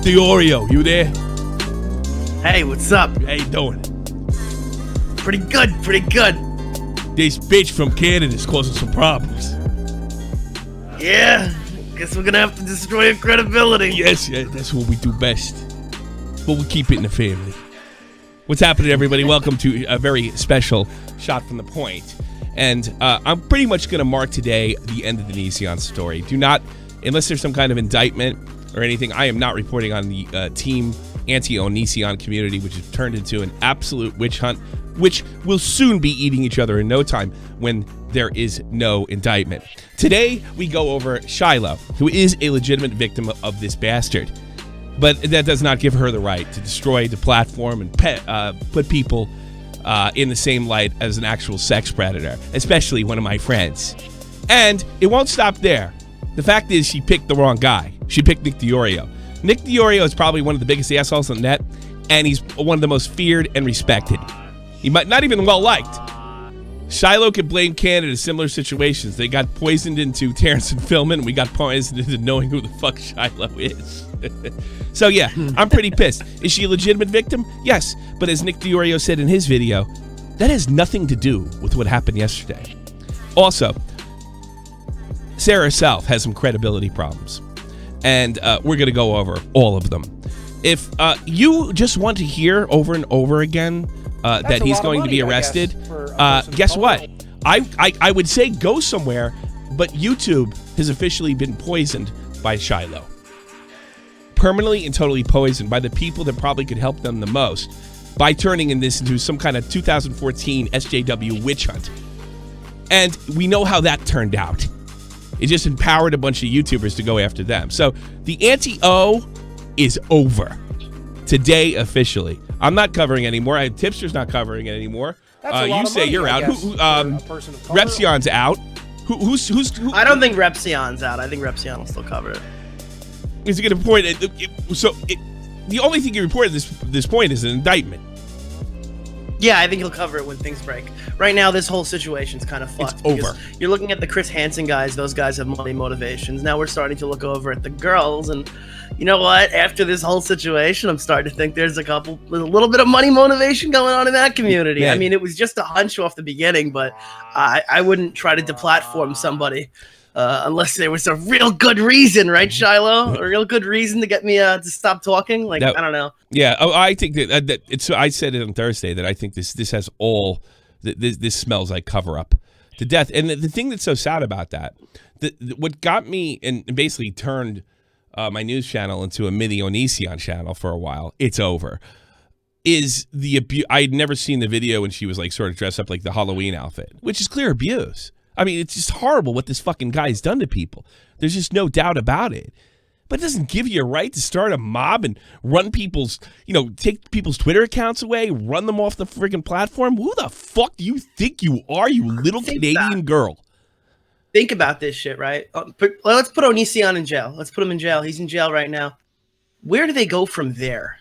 the Oreo, you there? Hey, what's up? How you doing? Pretty good, pretty good. This bitch from Canada's causing some problems. Yeah, guess we're gonna have to destroy your credibility. Yes, yeah, that's what we do best. But we keep it in the family. What's happening, everybody? Welcome to a very special Shot from the Point. And I'm pretty much going to mark today the end of the Onision story. Do not, unless there's some kind of indictment or anything, I am not reporting on the team anti-Onision community, which has turned into an absolute witch hunt, which will soon be eating each other in no time when there is no indictment. Today, we go over Shiloh, who is a legitimate victim of this bastard. But that does not give her the right to destroy the platform and put people in the same light as an actual sex predator, especially one of my friends. And it won't stop there. The fact is, she picked the wrong guy. She picked Nick DeOrio. Nick DeOrio is probably one of the biggest assholes on the net, and he's one of the most feared and respected. He might not even well-liked. Shiloh could blame Canada in similar situations. They got poisoned into Terrence and Philman, and we got poisoned into knowing who the fuck Shiloh is. So yeah, I'm pretty pissed. Is she a legitimate victim? Yes, but as Nick DeOrio said in his video, that has nothing to do with what happened yesterday. Also, Sarah herself has some credibility problems, and we're going to go over all of them. If you just want to hear over and over again that he's going to be arrested, guess what? I would say go somewhere, but YouTube has officially been poisoned by Shiloh. Permanently and totally poisoned by the people that probably could help them the most by turning this into some kind of 2014 SJW witch hunt. And we know how that turned out. It just empowered a bunch of YouTubers to go after them. So the anti-O is over. Today, officially. I'm not covering anymore. Tipster's not covering it anymore. You say money, you're out. Repsion's out. Who's I don't think Repsion's out. I think Repsion will still cover it. Is he going to point it? The only thing you reported at this point is an indictment. Yeah, I think he'll cover it when things break. Right now, this whole situation's kind of fucked. It's over. You're looking at the Chris Hansen guys. Those guys have money motivations. Now we're starting to look over at the girls, and you know what? After this whole situation, I'm starting to think there's a little bit of money motivation going on in that community. Yeah. I mean, it was just a hunch off the beginning, but I wouldn't try to deplatform somebody. Unless there was a real good reason, right, Shiloh? A real good reason to get me to stop talking. Like, I don't know. Yeah, I think that it's. I said it on Thursday that I think this has all. This smells like cover up to death. And the thing that's so sad about that, what got me and basically turned my news channel into a mini Onision channel for a while. It's over. Is the abuse? I had never seen the video when she was like sort of dressed up like the Halloween outfit, which is clear abuse. I mean, it's just horrible what this fucking guy's done to people. There's just no doubt about it. But it doesn't give you a right to start a mob and run people's, take people's Twitter accounts away, run them off the freaking platform. Who the fuck do you think you are, you little Canadian girl? Think about this shit, right? Let's put Onision in jail. Let's put him in jail. He's in jail right now. Where do they go from there?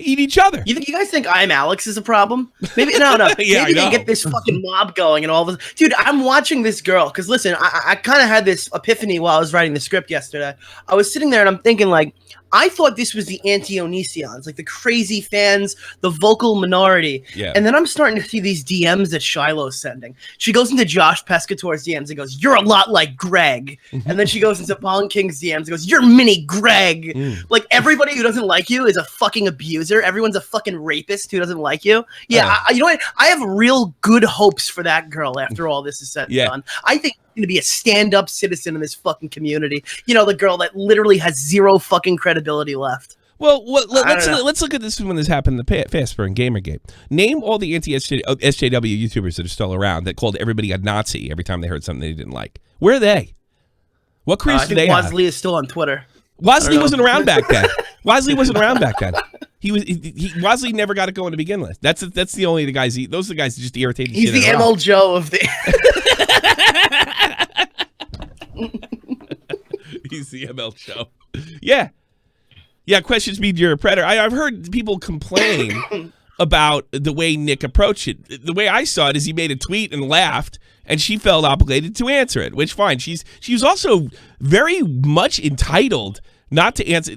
Eat each other. You guys think I'm Alex is a problem? Maybe no. Yeah, maybe they get this fucking mob going and all of this. Dude, I'm watching this girl because listen, I kind of had this epiphany while I was writing the script yesterday. I was sitting there and I'm thinking like, I thought this was the anti-Onisions, like the crazy fans, the vocal minority. Yeah. And then I'm starting to see these DMs that Shiloh's sending. She goes into Josh Pescator's DMs and goes, "You're a lot like Greg." And then she goes into Paul King's DMs and goes, "You're mini Greg." Like everybody who doesn't like you is a fucking abuser. Everyone's a fucking rapist who doesn't like you. Yeah, you know what? I have real good hopes for that girl after all this is said and done. I think going to be a stand-up citizen in this fucking community. The girl that literally has zero fucking credibility left. Well, let's look at this when this happened in the Fastburn and Gamergate. Name all the anti-SJW YouTubers that are still around that called everybody a Nazi every time they heard something they didn't like. Where are they? What careers do they have? Wadley is still on Twitter. Wadley wasn't around back then. Wadley wasn't around back then. Wadley never got it going to begin with. That's the only the guys. Those are the guys that just irritated. He's the ML Joe of the. He's the ML Joe. Yeah. Questions me you're a predator. I've heard people complain about the way Nick approached it. The way I saw it is he made a tweet and laughed, and she felt obligated to answer it, which fine. She was also very much entitled not to answer.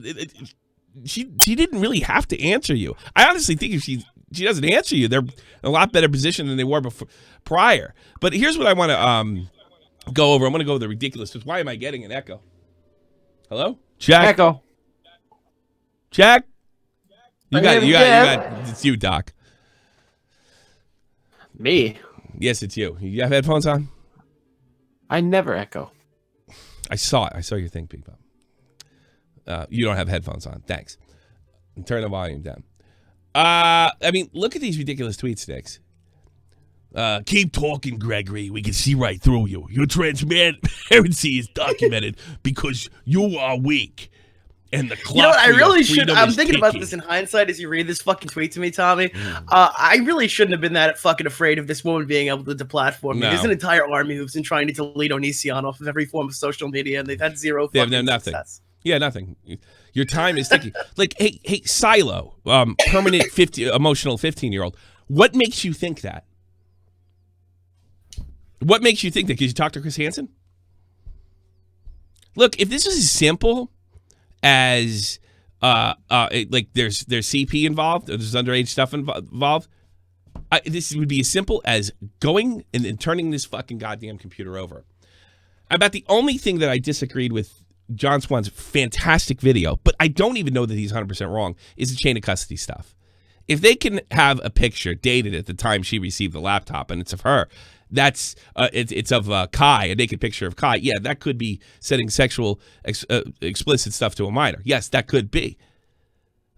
she didn't really have to answer you. I honestly think if she doesn't answer you, they're in a lot better position than they were prior. But here's what I want to go over. I'm going to go over the ridiculous. Why am I getting an echo? Hello? Jack? Echo. Jack? You got, it's you, Doc. Me? Yes, it's you. You have headphones on? I never echo. I saw it. I saw your thing, Big Bob. You don't have headphones on. Thanks. Turn the volume down. I mean, look at these ridiculous tweets, Sticks. Keep talking, Gregory. We can see right through you. Your transparency is documented because you are weak. And the clock. You know what? I really should. I'm thinking ticking. about this in hindsight as you read this fucking tweet to me, Tommy. I really shouldn't have been that fucking afraid of this woman being able to deplatform me. No. There's an entire army who's been trying to delete Onision off of every form of social media, and they've had zero They fucking have nothing. success. Yeah, nothing. Your time is ticking. Like, hey, Shiloh, permanent emotional 15-year-old. What makes you think that? What makes you think that? Because you talk to Chris Hansen? Look, if this was as simple as like there's CP involved, or there's underage stuff involved, this would be as simple as going and turning this fucking goddamn computer over. About the only thing that I disagreed with John Swan's fantastic video, but I don't even know that he's 100% wrong, is the chain of custody stuff. If they can have a picture dated at the time she received the laptop and it's of her, that's it's of Kai, a naked picture of Kai. Yeah, that could be sending sexual explicit stuff to a minor. Yes, that could be.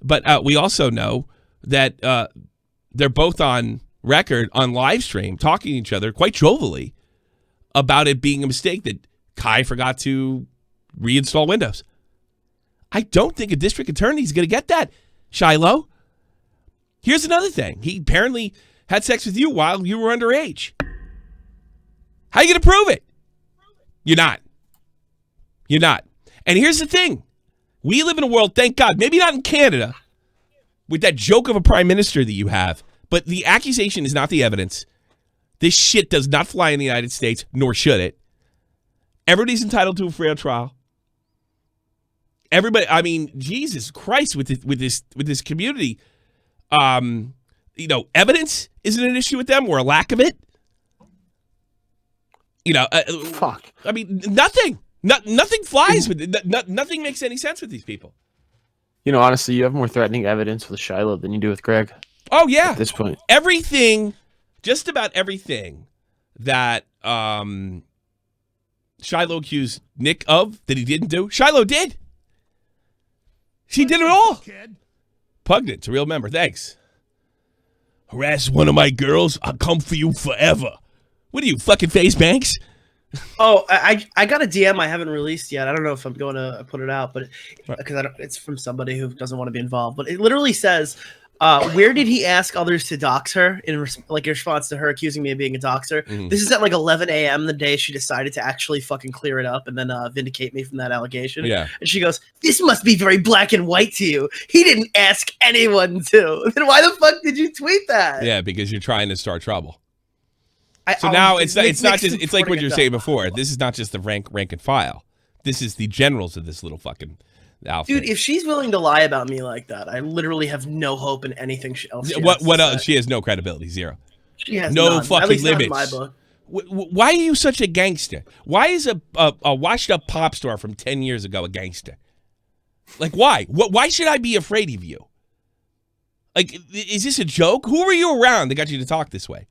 But we also know that they're both on record on live stream talking to each other quite jovially about it being a mistake that Kai forgot to reinstall Windows. I don't think a district attorney is going to get that, Shiloh. Here's another thing. He apparently had sex with you while you were underage. How are you going to prove it? You're not. You're not. And here's the thing. We live in a world, thank God, maybe not in Canada, with that joke of a prime minister that you have, but the accusation is not the evidence. This shit does not fly in the United States, nor should it. Everybody's entitled to a fair trial. Everybody, I mean, Jesus Christ, with this community, evidence isn't an issue with them, or a lack of it. Fuck. I mean, nothing flies with it. Nothing makes any sense with these people. Honestly, you have more threatening evidence with Shiloh than you do with Greg. Oh yeah. At this point, just about everything that Shiloh accused Nick of that he didn't do, Shiloh did. She did it all. Pugnant, it's a real member. Thanks. Harass one of my girls, I'll come for you forever. What are you, fucking FaZe Banks? Oh, I got a DM I haven't released yet. I don't know if I'm going to put it out, but because it's from somebody who doesn't want to be involved. But it literally says, where did he ask others to dox her in response to her accusing me of being a doxer? Mm-hmm. This is at like 11 a.m. the day she decided to actually fucking clear it up and then vindicate me from that allegation. Yeah. And she goes, "This must be very black and white to you. He didn't ask anyone to." Then why the fuck did you tweet that? Yeah, because you're trying to start trouble. Now it's not just, it's like what you're saying before. This is not just the rank and file. This is the generals of this little fucking outfit. Dude, if she's willing to lie about me like that, I literally have no hope in anything else. What else? She has no credibility, zero. She has no none. fucking At least limits. Not in my book. Why are you such a gangster? Why is a washed up pop star from 10 years ago a gangster? Like, why? Why should I be afraid of you? Like, is this a joke? Who were you around that got you to talk this way?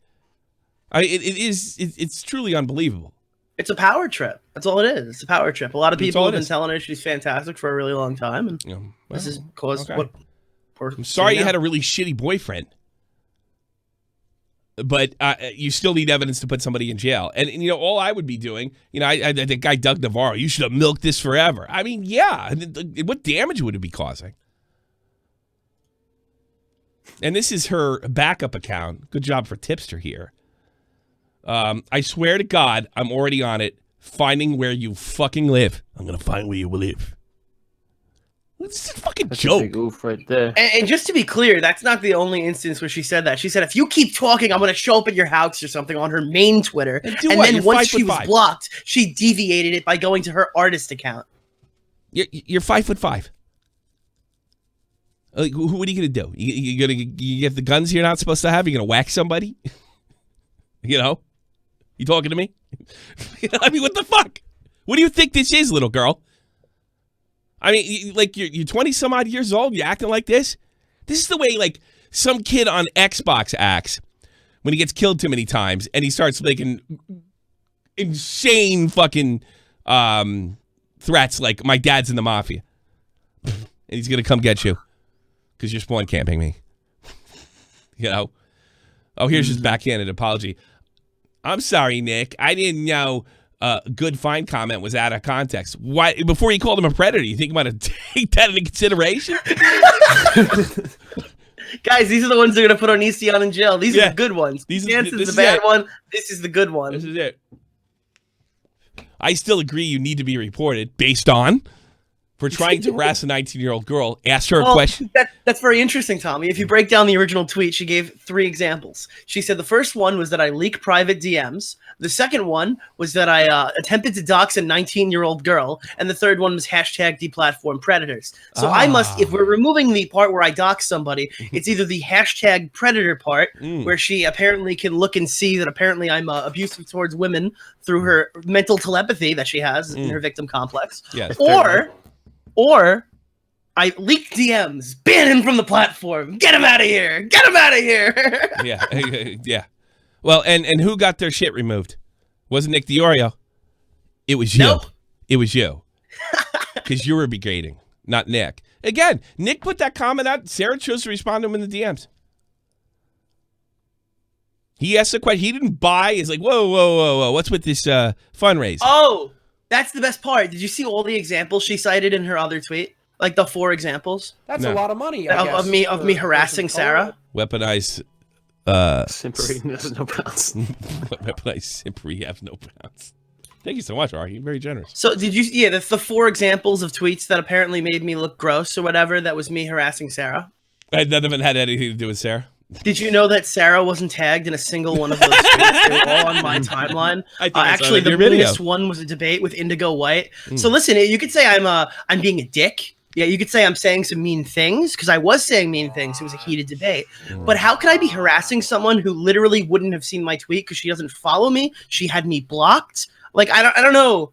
It's truly unbelievable. It's a power trip. That's all it is. It's a power trip. A lot of people have been telling her she's fantastic for a really long time, and this is caused what. I'm sorry you had a really shitty boyfriend, but you still need evidence to put somebody in jail. And all I would be doing, the guy Doug Navarro, you should have milked this forever. I mean, yeah, what damage would it be causing? And this is her backup account. Good job for Tipster here. I swear to God, I'm already on it, finding where you fucking live. I'm going to find where you live. This is a fucking joke. A big oof right there. And just to be clear, that's not the only instance where she said that. She said, if you keep talking, I'm going to show up at your house or something on her main Twitter. And then once she was blocked, she deviated it by going to her artist account. You're 5'5". Like, what are you gonna do? You get the guns you're not supposed to have? You're gonna whack somebody? You know? You talking to me? I mean, what the fuck? What do you think this is, little girl? I mean, like, you're 20 some odd years old. You're acting like this. This is the way like some kid on Xbox acts when he gets killed too many times and he starts making insane fucking threats like my dad's in the mafia and he's gonna come get you because you're spawn camping me. You know? Oh, here's his backhanded apology. I'm sorry, Nick. I didn't know good fine comment was out of context. Why? Before you called him a predator, you think you might have take that into consideration? Guys, these are the ones that are going to put Onision in jail. These are the good ones. This is the bad one. This is the good one. This is it. I still agree you need to be reported based on for trying to harass a 19-year-old girl. Ask her a question. That's very interesting, Tommy. If you break down the original tweet, she gave 3 examples. She said the first one was that I leak private DMs. The second one was that I attempted to dox a 19-year-old girl. And the third one was hashtag deplatform predators. So I must, if we're removing the part where I dox somebody, it's either the hashtag predator part, where she apparently can look and see that apparently I'm abusive towards women through her mental telepathy that she has in her victim complex. Yes, or I leak DMs, ban him from the platform, get him out of here, get him out of here. Yeah. Well, and who got their shit removed? Wasn't Nick DiOrio. It was you. Nope. It was you. Because you were degrading, not Nick. Again, Nick put that comment out. Sarah chose to respond to him in the DMs. He asked the question. He didn't buy. He's like, whoa. What's with this fundraiser? Oh, that's the best part. Did you see all the examples she cited in her other tweet? Like the 4 examples? That's a lot of money, of me harassing Sarah. Weaponize Simpery has no bounds. Weaponize Simpery have no bounds. Thank you so much, Ari. You're very generous. So did you? Yeah, the 4 examples of tweets that apparently made me look gross or whatever. That was me harassing Sarah. None of it had anything to do with Sarah. Did you know that Sarah wasn't tagged in a single one of those tweets? They were all on my timeline. Actually, the biggest one was a debate with Indigo White. So listen, you could say I'm being a dick. Yeah, you could say I'm saying some mean things because I was saying mean things. It was a heated debate. But how could I be harassing someone who literally wouldn't have seen my tweet because she doesn't follow me? She had me blocked. Like I don't know.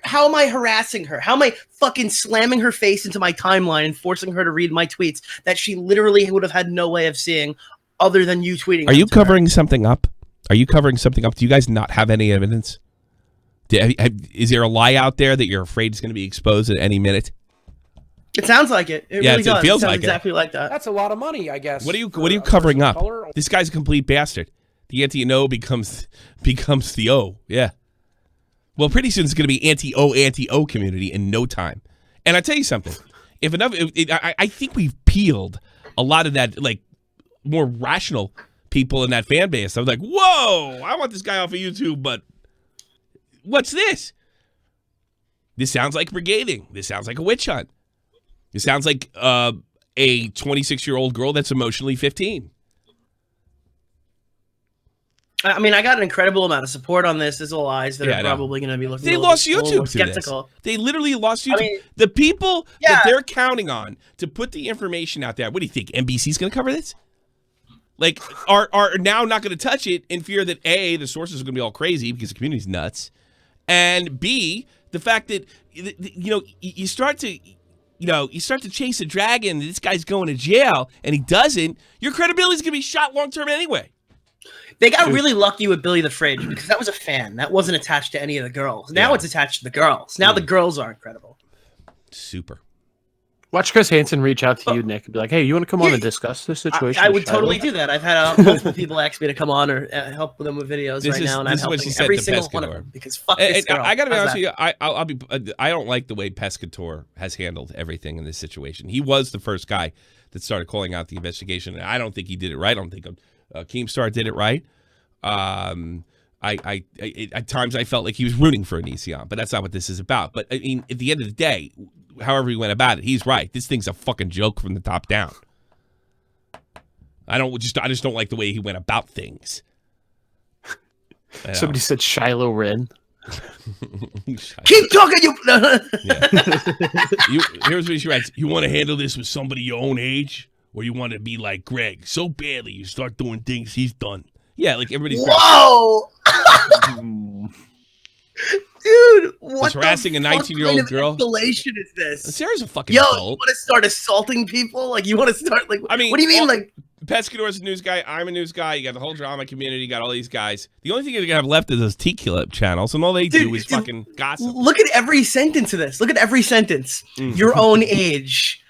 How am I harassing her? How am I fucking slamming her face into my timeline and forcing her to read my tweets that she literally would have had no way of seeing other than you tweeting? Are you covering something up? Are you covering something up? Do you guys not have any evidence? Is there a lie out there that you're afraid is going to be exposed at any minute? It sounds like it. It really does. It feels sounds like exactly like that. That's a lot of money, I guess. What are you covering up? This guy's a complete bastard. The anti-O becomes the O. Yeah. Well, pretty soon it's going to be anti-O community in no time. And I tell you something. I think we've peeled a lot of that, like, more rational people in that fan base. I was like, whoa, I want this guy off of YouTube, but what's this? This sounds like brigading. This sounds like a witch hunt. This sounds like a 26-year-old girl that's emotionally 15. I mean, I got an incredible amount of support on this. There's all eyes that are probably going to be looking. They lost YouTube skeptical. They literally lost YouTube. I mean, the people that they're counting on to put the information out there. What do you think? NBC's going to cover this? Like, are now not going to touch it in fear that A, the sources are going to be all crazy because the community's nuts, and B, the fact that you start to chase a dragon. This guy's going to jail, and he doesn't. Your credibility's going to be shot long term anyway. They got really lucky with Billy the Fridge because that was a fan. That wasn't attached to any of the girls. Now it's attached to the girls. Now the girls are incredible. Super. Watch Chris Hansen reach out to you, Nick, and be like, hey, you want to come on and discuss this situation? I would totally do that. I've had multiple people ask me to come on or help them with videos now, and I'm helping every single one of them because fuck this girl. I got to be honest with you. I don't like the way Pescator has handled everything in this situation. He was the first guy that started calling out the investigation, and I don't think he did it right. I don't think Keemstar did it right. At times I felt like he was rooting for Onision, but that's not what this is about. But I mean, at the end of the day, however he went about it, he's right. This thing's a fucking joke from the top down. I just don't like the way he went about things. Somebody said Shiloh Ren. Keep talking, you. Yeah. Here's what she writes. You want to handle this with somebody your own age? Or you want to be like Greg so badly you start doing things he's done? Yeah, like everybody's. Whoa! Dude, what harassing a 19-year-old girl? Escalation is this? Sarah's a fucking Yo, adult. you want to start assaulting people? Like, you want to start, like, I mean, what do you mean, like? Pescador's a news guy. I'm a news guy. You got the whole drama community. You got all these guys. The only thing you're going to have left is those T-Clip channels, and all they do is fucking gossip. Look at every sentence of this. Look at every sentence. Your own age.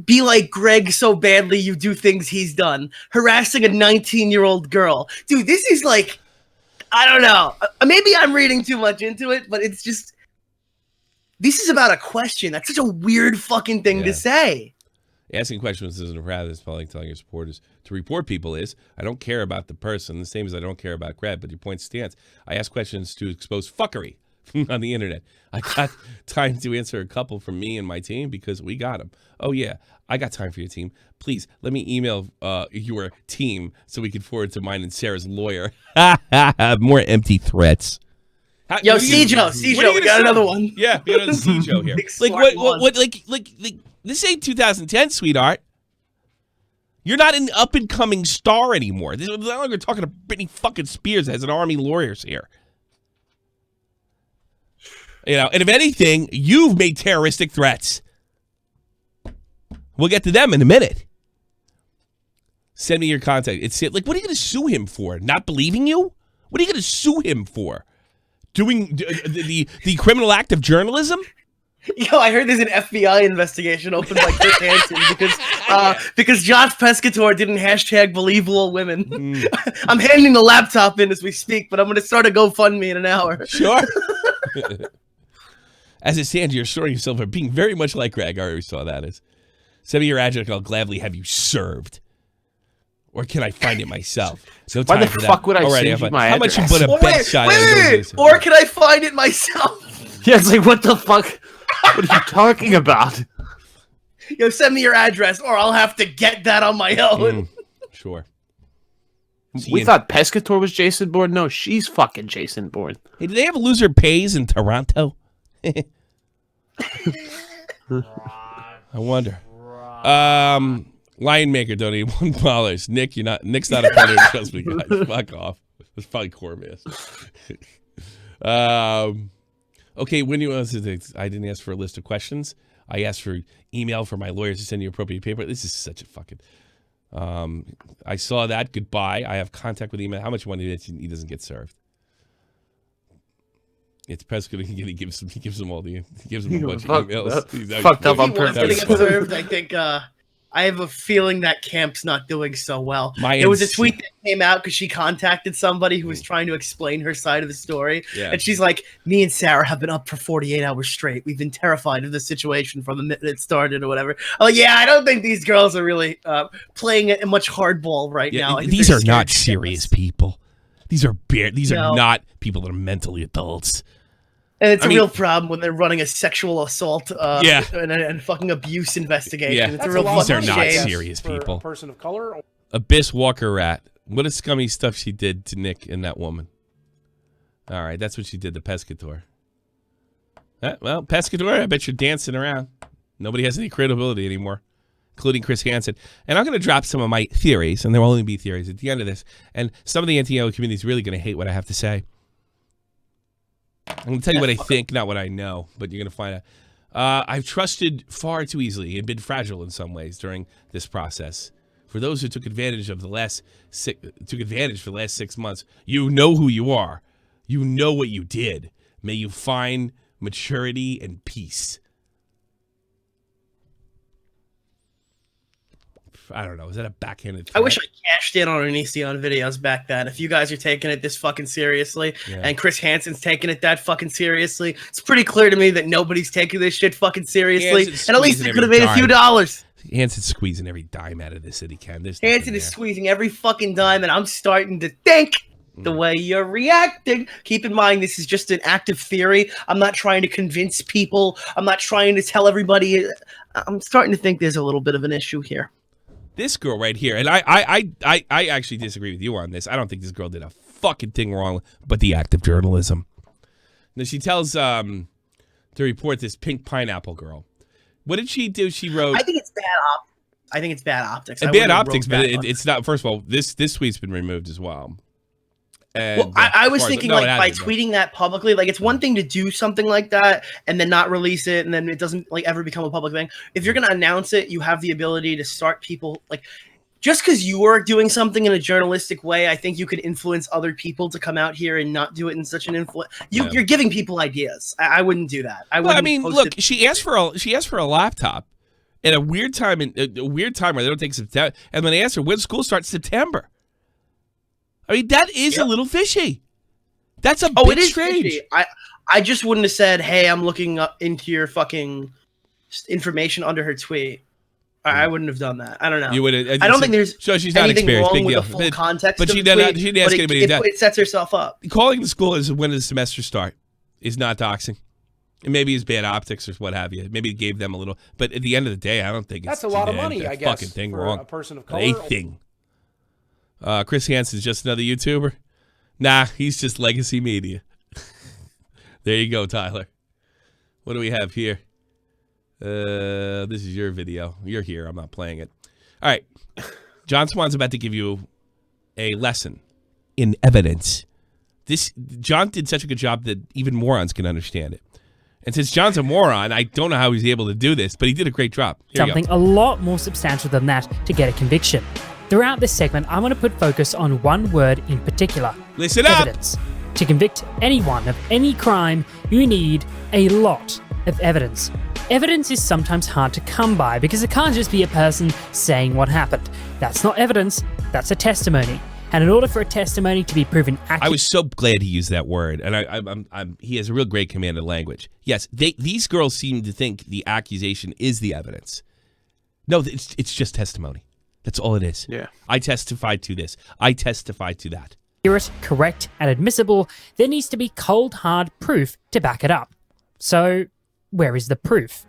Be like Greg so badly you do things he's done. Harassing a 19-year-old girl. Dude, this is like, I don't know. Maybe I'm reading too much into it, but it's just, this is about a question. That's such a weird fucking thing to say. Asking questions isn't a rather it's probably like telling your supporters to report people is, I don't care about the person, the same as I don't care about Greg, but your point stands. I ask questions to expose fuckery on the internet. I got time to answer a couple from me and my team because we got them. Oh, yeah, I got time for your team. Please, let me email your team so we can forward to mine and Sarah's lawyer. More empty threats. Yo, Cijo, we got another one. Yeah, we got another Cijo here. Like, this ain't 2010, sweetheart. You're not an up-and-coming star anymore. This is no longer talking to Britney fucking Spears as an army lawyers here. You know, and if anything, you've made terroristic threats. We'll get to them in a minute. Send me your contact. It's like, what are you going to sue him for? Not believing you? What are you going to sue him for? Doing the criminal act of journalism? Yo, I heard there's an FBI investigation opened by Chris Hansen because Josh Pescatore didn't hashtag believable women. I'm handing the laptop in as we speak, but I'm going to start a GoFundMe in an hour. Sure. As it stands, you're assuring yourself of being very much like Greg. I already saw that. Send me your address and I'll gladly have you served. Or can I find it myself? No time Why the for fuck that. would I send you my How much address? you put a bet shot? Wait. Or can I find it myself? Yeah, it's like, what the fuck? What are you talking about? Yo, send me your address or I'll have to get that on my own. Sure. We thought Pescatore was Jason Bourne. No, she's fucking Jason Bourne. Hey, do they have Loser Pays in Toronto? I wonder. Lion Maker donated $1. Nick's not a predator. Trust me, guys. Fuck off. It's probably Cormier. Okay, when you I didn't ask for a list of questions. I asked for email for my lawyers to send you appropriate paper. This is such a fucking. I saw that. Goodbye. I have contact with email. How much money he doesn't get served? It's Prescott. He gives them a bunch of emails. Fucked up on If he wants to purpose. get served, I think I have a feeling that camp's not doing so well. There was a tweet that came out because she contacted somebody who was trying to explain her side of the story. Yeah. And she's like, me and Sarah have been up for 48 hours straight. We've been terrified of the situation from the minute it started or whatever. Oh, yeah, I don't think these girls are really playing much hardball right now. These are not serious people. These are not people that are mentally adults. And it's a real problem when they're running a sexual assault Yeah. and fucking abuse investigation. Yeah. It's That's a real lot These are fucking not shame. serious for people. a person of color. Abyss Walker Rat. What a scummy stuff she did to Nick and that woman. All right, that's what she did to Pescatore. Well, Pescatore, I bet you're dancing around. Nobody has any credibility anymore, including Chris Hansen. And I'm going to drop some of my theories, and there will only be theories at the end of this. And some of the anti-yellow community is really going to hate what I have to say. I'm going to tell you what I think, not what I know, but you're going to find out. I've trusted far too easily and been fragile in some ways during this process. For those who took advantage of the last 6 months, you know who you are. You know what you did. May you find maturity and peace. I don't know. Is that a backhanded threat? I wish I cashed in on Onision videos back then. If you guys are taking it this fucking seriously, and Chris Hansen's taking it that fucking seriously, it's pretty clear to me that nobody's taking this shit fucking seriously. And at least they could have made a few dollars. Hansen's squeezing every dime out of this that he can. Hansen is squeezing every fucking dime, and I'm starting to think the way you're reacting. Keep in mind, this is just an active theory. I'm not trying to convince people. I'm not trying to tell everybody. I'm starting to think there's a little bit of an issue here. This girl right here, and I actually disagree with you on this. I don't think this girl did a fucking thing wrong but the act of journalism. Now she tells to report this pink pineapple girl. What did she do? She wrote. I think it's bad optics. I think it's bad optics. Bad optics, but it's not. First of all, this tweet's been removed as well. And, well, I was thinking by tweeting that publicly, like it's one thing to do something like that and then not release it, and then it doesn't like ever become a public thing. If you're gonna announce it, you have the ability to start people like. Just because you are doing something in a journalistic way, I think you could influence other people to come out here and not do it in such an influence. You're giving people ideas. I wouldn't do that. I mean, look, she asked for a laptop at a weird time where they don't take September. And when they asked her when school starts, September. I mean, that is a little fishy. That's a bit strange. Fishy. I just wouldn't have said, "Hey, I'm looking up into your fucking information" under her tweet. I wouldn't have done that. I don't know. You would. I don't think there's she's not anything experienced. wrong Big with deal. the full context. But of she the tweet, didn't ask anybody. It sets herself up. Calling the school is when does the semester start is not doxing. And maybe it's bad optics or what have you. Maybe it gave them a little. But at the end of the day, I don't think that's a lot of money. I guess fucking thing for wrong. A person of color. A thing. Chris Hansen's just another YouTuber. Nah, he's just legacy media. There you go, Tyler. What do we have here? This is your video. You're here. I'm not playing it. All right. John Swan's about to give you a lesson in evidence. John did such a good job that even morons can understand it. And since John's a moron, I don't know how he's able to do this, but he did a great job. Something a lot more substantial than that to get a conviction. Throughout this segment, I'm going to put focus on one word in particular. Listen up! Evidence. To convict anyone of any crime, you need a lot of evidence. Evidence is sometimes hard to come by because it can't just be a person saying what happened. That's not evidence, that's a testimony. And in order for a testimony to be proven accurate... I was so glad he used that word, and he has a real great command of language. Yes, these girls seem to think the accusation is the evidence. No, it's just testimony. That's all it is. Yeah. I testified to this. I testified to that. Accurate, correct, and admissible, there needs to be cold, hard proof to back it up. So, where is the proof?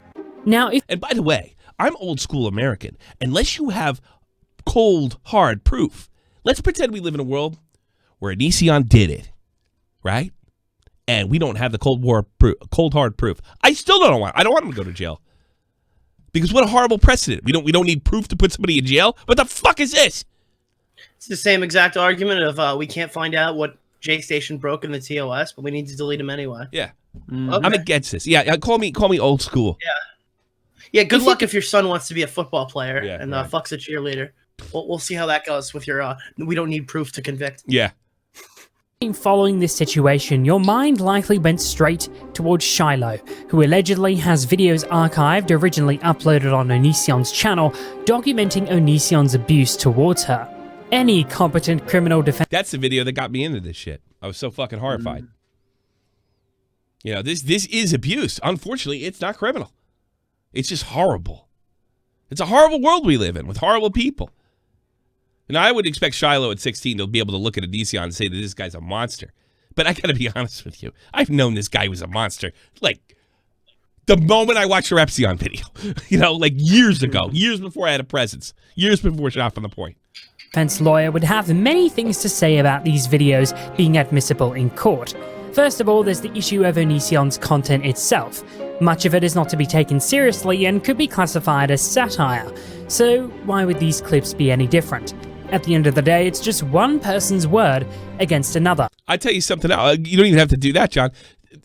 Now, And by the way, I'm old school American. Unless you have cold, hard proof, let's pretend we live in a world where Onision did it, right? And we don't have the cold, hard proof. I still don't want. I don't want him to go to jail. Because what a horrible precedent. We don't need proof to put somebody in jail. What the fuck is this? It's the same exact argument of we can't find out what J Station broke in the TOS, but we need to delete them anyway. Yeah. Okay. I'm against this. Yeah, call me old school. Yeah, good luck if your son wants to be a football player and right. fucks a cheerleader. We'll see how that goes with your we don't need proof to convict. Yeah. following this situation, your mind likely went straight towards Shiloh, who allegedly has videos archived originally uploaded on Onision's channel documenting Onision's abuse towards her. Any competent criminal defense... That's the video that got me into this shit. I was so fucking horrified. You know, this is abuse. Unfortunately, it's not criminal. It's just horrible. It's a horrible world we live in with horrible people. And I would expect Shiloh at 16 to be able to look at Onision and say that this guy's a monster. But I got to be honest with you. I've known this guy was a monster. Like, the moment I watched her Epsilon video. You know, like years ago. Years before I had a presence. Years before Shot from the Point. Defense lawyer would have many things to say about these videos being admissible in court. First of all, there's the issue of Onision's content itself. Much of it is not to be taken seriously and could be classified as satire. So why would these clips be any different? At the end of the day, it's just one person's word against another. I tell you something else. You don't even have to do that, John.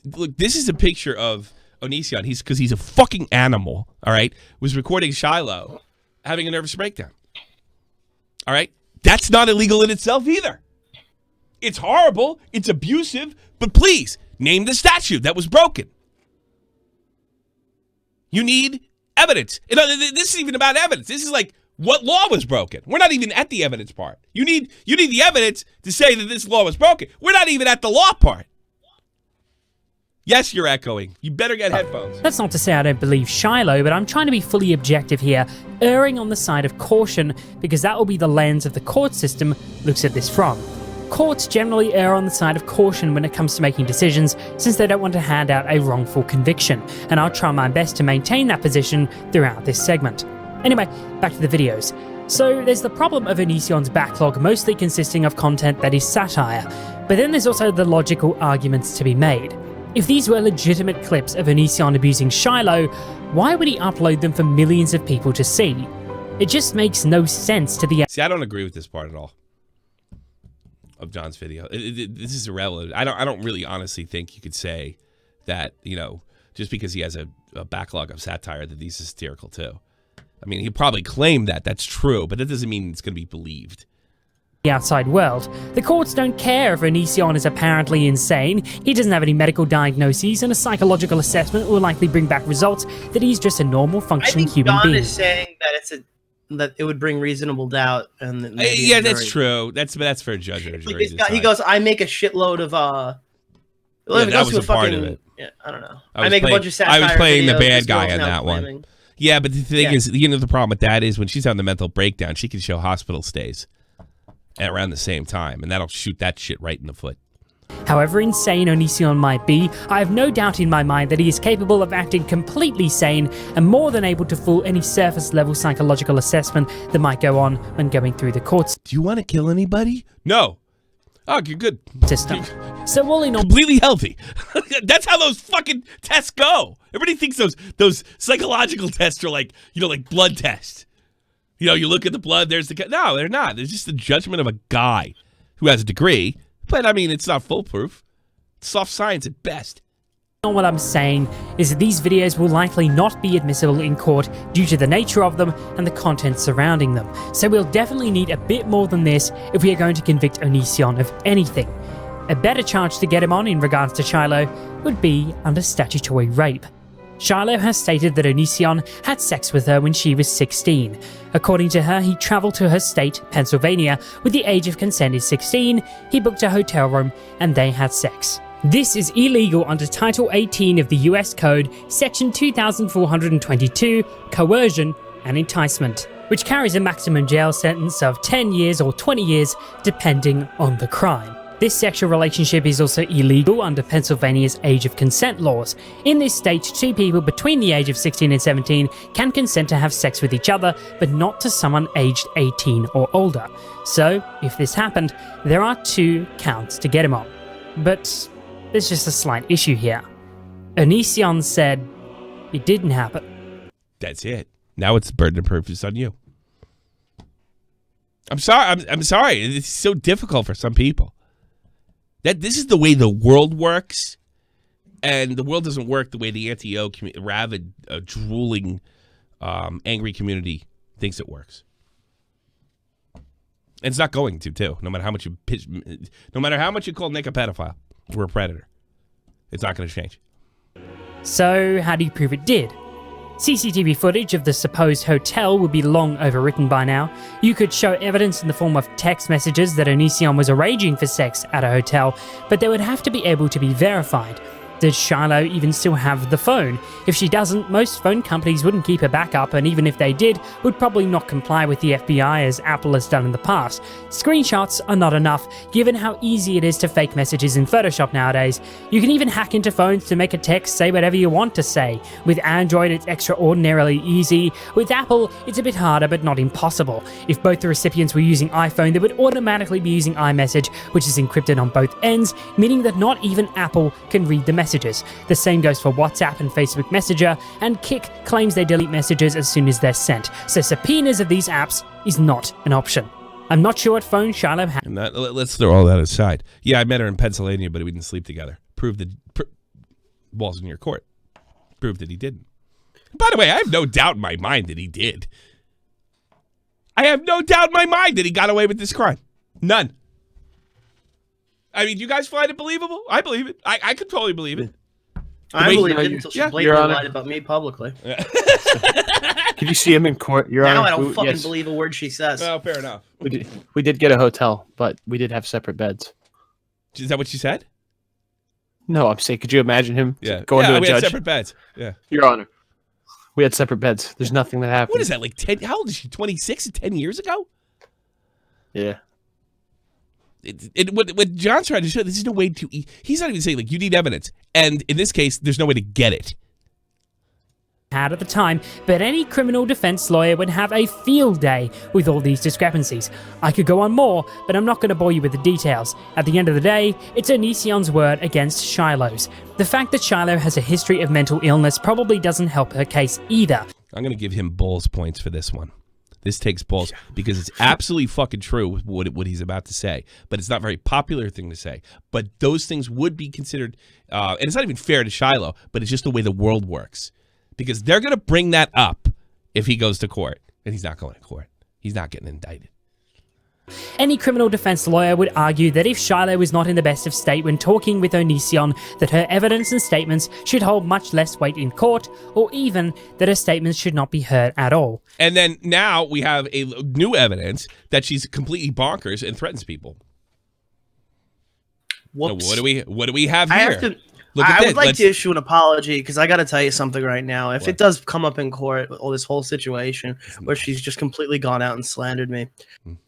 Look, this is a picture of Onision. Because he's a fucking animal, all right? Was recording Shiloh having a nervous breakdown. All right? That's not illegal in itself either. It's horrible. It's abusive. But please, name the statute that was broken. You need evidence. This is even about evidence. This is like, what law was broken? We're not even at the evidence part. You need the evidence to say that this law was broken. We're not even at the law part. Yes, you're echoing. You better get headphones. That's not to say I don't believe Shiloh, but I'm trying to be fully objective here, erring on the side of caution, because that will be the lens of the court system looks at this from. Courts generally err on the side of caution when it comes to making decisions, since they don't want to hand out a wrongful conviction, and I'll try my best to maintain that position throughout this segment. Anyway, back to the videos. So there's the problem of Onision's backlog mostly consisting of content that is satire, but then there's also the logical arguments to be made. If these were legitimate clips of Onision abusing Shiloh, why would he upload them for millions of people to see? It just makes no sense to the... See, I don't agree with this part at all of John's video. This is irrelevant. I don't really honestly think you could say that, you know, just because he has a backlog of satire that he's hysterical too. I mean, he probably claimed that. That's true, but that doesn't mean it's going to be believed. The outside world. The courts don't care if Onision is apparently insane, he doesn't have any medical diagnoses, and a psychological assessment will likely bring back results that he's just a normal functioning human John being. is saying that that it would bring reasonable doubt, and that maybe yeah, that's true. That's for a judge or a jury. He goes, I make a shitload of yeah, that was a part of it. Yeah, I don't know. I make a bunch of satire. I was playing the videos, bad this guy girl's on now that claiming. one. Yeah, but the thing is, you know, the problem with that is when she's on the mental breakdown, she can show hospital stays at around the same time, and that'll shoot that shit right in the foot. However insane Onision might be, I have no doubt in my mind that he is capable of acting completely sane and more than able to fool any surface-level psychological assessment that might go on when going through the court Do you want to kill anybody? No. Oh, you're good. system. So all in all, Completely healthy. That's how those fucking tests go. Everybody thinks those psychological tests are like, you know, like blood tests. You know, you look at the blood, there's the... No, they're not. It's just the judgment of a guy who has a degree. But, I mean, it's not foolproof. It's soft science at best. what I'm saying is that these videos will likely not be admissible in court due to the nature of them and the content surrounding them. So we'll definitely need a bit more than this if we are going to convict Onision of anything. A better charge to get him on in regards to Shiloh would be under statutory rape. Shiloh has stated that Onision had sex with her when she was 16. According to her, he travelled to her state, Pennsylvania, with the age of consent is 16, he booked a hotel room, and they had sex. This is illegal under Title 18 of the US Code, Section 2422, Coercion and Enticement, which carries a maximum jail sentence of 10 years or 20 years, depending on the crime. This sexual relationship is also illegal under Pennsylvania's age of consent laws. In this state, two people between the age of 16 and 17 can consent to have sex with each other, but not to someone aged 18 or older. So, if this happened, there are 2 counts to get him on. But there's just a slight issue here. Onision said it didn't happen. That's it. Now it's the burden of proof is on you. I'm sorry. I'm sorry. It's so difficult for some people. This is the way the world works, and the world doesn't work the way the anti-O, rabid, drooling, angry community thinks it works. And it's not going to, too. No matter how much you call Nick a pedophile or a predator, it's not going to change. So, how do you prove it did? CCTV footage of the supposed hotel would be long overwritten by now. You could show evidence in the form of text messages that Onision was arranging for sex at a hotel, but they would have to be able to be verified. Does Shiloh even still have the phone? If she doesn't, most phone companies wouldn't keep a backup, and even if they did, would probably not comply with the FBI as Apple has done in the past. Screenshots are not enough, given how easy it is to fake messages in Photoshop nowadays. You can even hack into phones to make a text say whatever you want to say. With Android, it's extraordinarily easy. With Apple, it's a bit harder, but not impossible. If both the recipients were using iPhone, they would automatically be using iMessage, which is encrypted on both ends, meaning that not even Apple can read the message. The same goes for WhatsApp and Facebook Messenger, and Kik claims they delete messages as soon as they're sent, so subpoenas of these apps is not an option. I'm not sure what phone Shiloh had. Let's throw all that aside. Yeah, I met her in Pennsylvania, but we didn't sleep together. Proved that balls in your court. Proved that he didn't. By the way, I have no doubt in my mind that he did. I have no doubt in my mind that he got away with this crime. None. I mean, do you guys find it believable? I believe it. I could totally believe it. I believe it until she blatantly lied about me publicly. Could you see him in court? Your now Honor, I don't fucking believe a word she says. Oh, fair enough. We did get a hotel, but we did have separate beds. Is that what she said? No, I'm saying, could you imagine him we going to a had judge? separate beds. Yeah. Your Honor, we had separate beds. There's nothing that happened. What is that, like 10? How old is she, 26 and 10 years ago? Yeah. What John's trying to show, there's no way to... He's not even saying, like, you need evidence. And in this case, there's no way to get it. had at the time, but any criminal defense lawyer would have a field day with all these discrepancies. I could go on more, but I'm not going to bore you with the details. At the end of the day, it's Onision's word against Shiloh's. The fact that Shiloh has a history of mental illness probably doesn't help her case either. I'm going to give him balls points for this one. This takes balls because it's absolutely fucking true with what he's about to say, but it's not a very popular thing to say. But those things would be considered, and it's not even fair to Shiloh, but it's just the way the world works. Because they're going to bring that up if he goes to court. And he's not going to court. He's not getting indicted. Any criminal defense lawyer would argue that if Shiloh is not in the best of state when talking with Onision, that her evidence and statements should hold much less weight in court, or even that her statements should not be heard at all. And then now we have a new evidence that she's completely bonkers and threatens people. Whoops. Now, what do we have here? I have to. I would like to issue an apology because I got to tell you something right now. If it does come up in court, all this whole situation where she's just completely gone out and slandered me,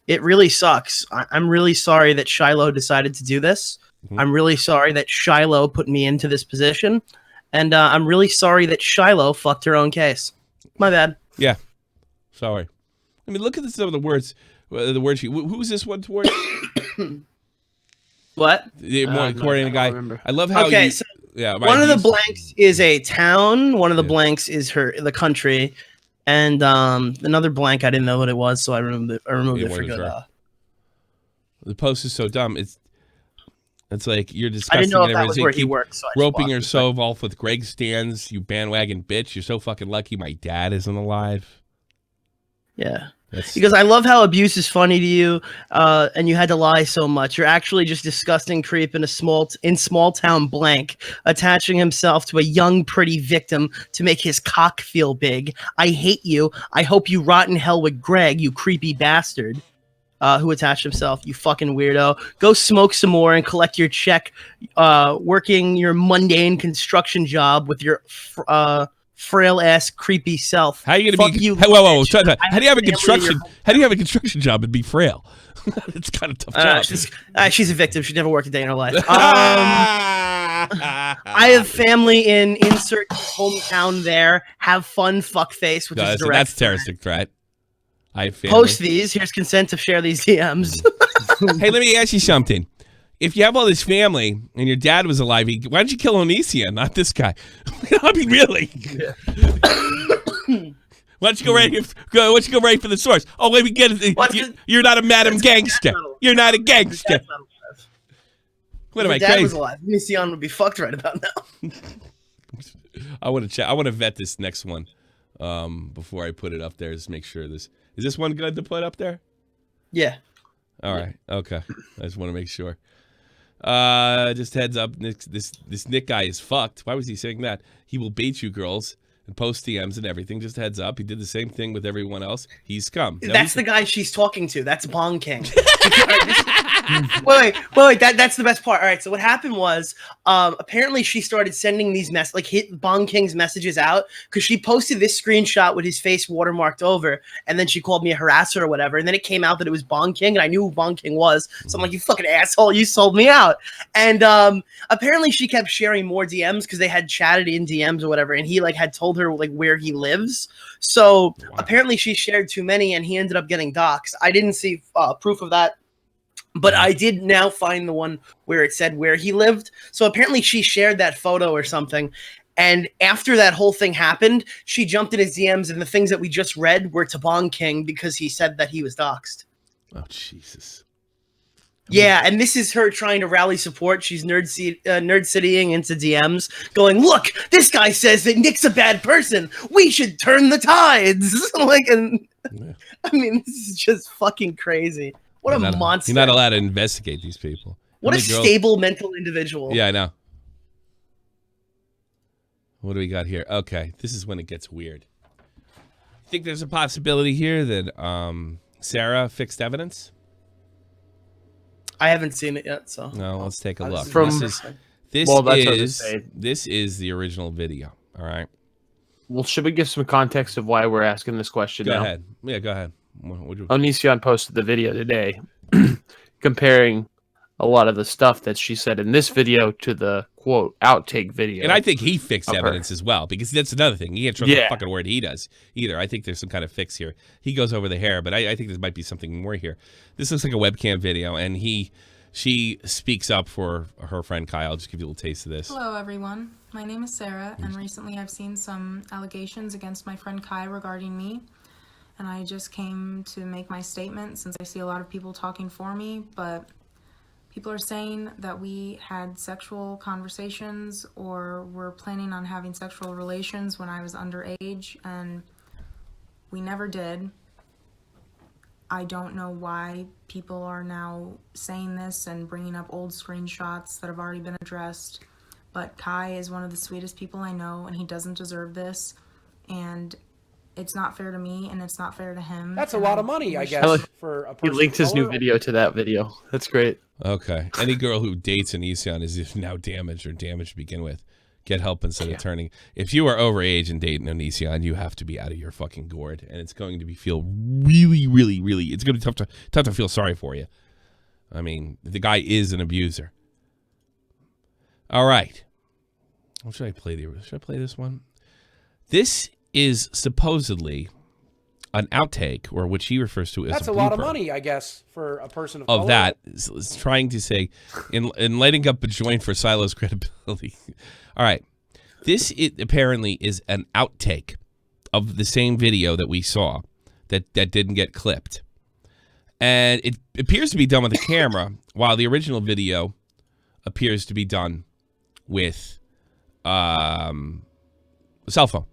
it really sucks. I'm really sorry that Shiloh decided to do this. I'm really sorry that Shiloh put me into this position. And I'm really sorry that Shiloh fucked her own case. My bad. Yeah. Sorry. I mean, look at some of the words. Who's this one towards? What? The according to guy. I love how. Okay, so one of the blanks is a town. One of the blanks is the country, and another blank I didn't know what it was, so I removed it for good. The post is so dumb. It's like you're disgusting. I didn't know if and that was where he works. So roping yourself off with Greg Stans, you bandwagon bitch. You're so fucking lucky my dad isn't alive. Yeah. Because I love how abuse is funny to you, and you had to lie so much. You're actually just disgusting creep in a small town blank, attaching himself to a young, pretty victim to make his cock feel big. I hate you. I hope you rot in hell with Greg, you creepy bastard. Who attached himself, you fucking weirdo. Go smoke some more and collect your check, working your mundane construction job with your frail ass creepy self. How are you gonna be? You, whoa. How do you have a construction? How do you have a construction job and be frail? It's kind of tough job. She's a victim. She never worked a day in her life. I have family in insert hometown there. Have fun, fuckface. Which is direct. That's terroristic threat. I have family. Post these. Here's consent to share these DMs. Hey, let me ask you something. If you have all this family and your dad was alive, why did you kill Onision, not this guy? I mean, really? Yeah. Why don't you go right for the source? Oh, let me get it. You're not a Madam Gangster. You're not a gangster. What am I crazy? If dad was alive, Onision would be fucked right about now. I want to check. I want to vet this next one before I put it up there. Just make sure is this one good to put up there? Yeah. All right. Okay. I just want to make sure. Just heads up, this Nick guy is fucked. Why was he saying that? He will bait you girls and post DMs and everything. Just heads up. He did the same thing with everyone else. He's scum. That's the guy she's talking to. That's Bong King. wait. That's the best part. All right. So what happened was, apparently she started sending these Bong King's messages out because she posted this screenshot with his face watermarked over, and then she called me a harasser or whatever, and then it came out that it was Bong King, and I knew who Bong King was. So I'm like, you fucking asshole, you sold me out. And apparently she kept sharing more DMs because they had chatted in DMs or whatever, and he had told her where he lives. So apparently she shared too many, and he ended up getting doxxed. I didn't see proof of that. But I did now find the one where it said where he lived. So apparently she shared that photo or something. And after that whole thing happened, she jumped in his DMs, and the things that we just read were to Bong King because he said that he was doxxed. Oh, Jesus. Yeah, and this is her trying to rally support. She's nerd citying into DMs, going, "Look, this guy says that Nick's a bad person. We should turn the tides." I mean, this is just fucking crazy. What a monster. You're not allowed to investigate these people. What a stable mental individual. Yeah, I know. What do we got here? Okay, this is when it gets weird. Think there's a possibility here that Sarah fixed evidence? I haven't seen it yet, so. No, let's take a look. This is the original video, all right? Well, should we give some context of why we're asking this question now? Go ahead. Yeah, go ahead. Onision posted the video today comparing a lot of the stuff that she said in this video to the quote outtake video. And I think he fixed of her. evidence as well, because that's another thing. He can't trust the fucking word he does either. I think there's some kind of fix here. He goes over the hair, but I think there might be something more here. This looks like a webcam video, and she speaks up for her friend Kyle. I'll just give you a little taste of this. Hello, everyone. My name is Sarah, and recently I've seen some allegations against my friend Kai regarding me. And I just came to make my statement since I see a lot of people talking for me, but people are saying that we had sexual conversations or were planning on having sexual relations when I was underage, and we never did. I don't know why people are now saying this and bringing up old screenshots that have already been addressed, but Kai is one of the sweetest people I know, and he doesn't deserve this, and it's not fair to me, and it's not fair to him. That's a lot of money, I guess, for a person. He linked his new video to that video. That's great. Okay. Any girl who dates Onision is now damaged or damaged to begin with. Get help instead of turning. If you are overage and dating Onision, you have to be out of your fucking gourd, and it's going to feel really, really, really. It's going to be tough to feel sorry for you. I mean, the guy is an abuser. All right. What should I play? Should I play this one? This is supposedly an outtake, or what she refers to as That's a lot of money, I guess, for a person of color. that. Is trying to say, in lighting up a joint for Shiloh's credibility. All right. This apparently is an outtake of the same video that we saw that didn't get clipped. And it appears to be done with a camera, while the original video appears to be done with a cell phone.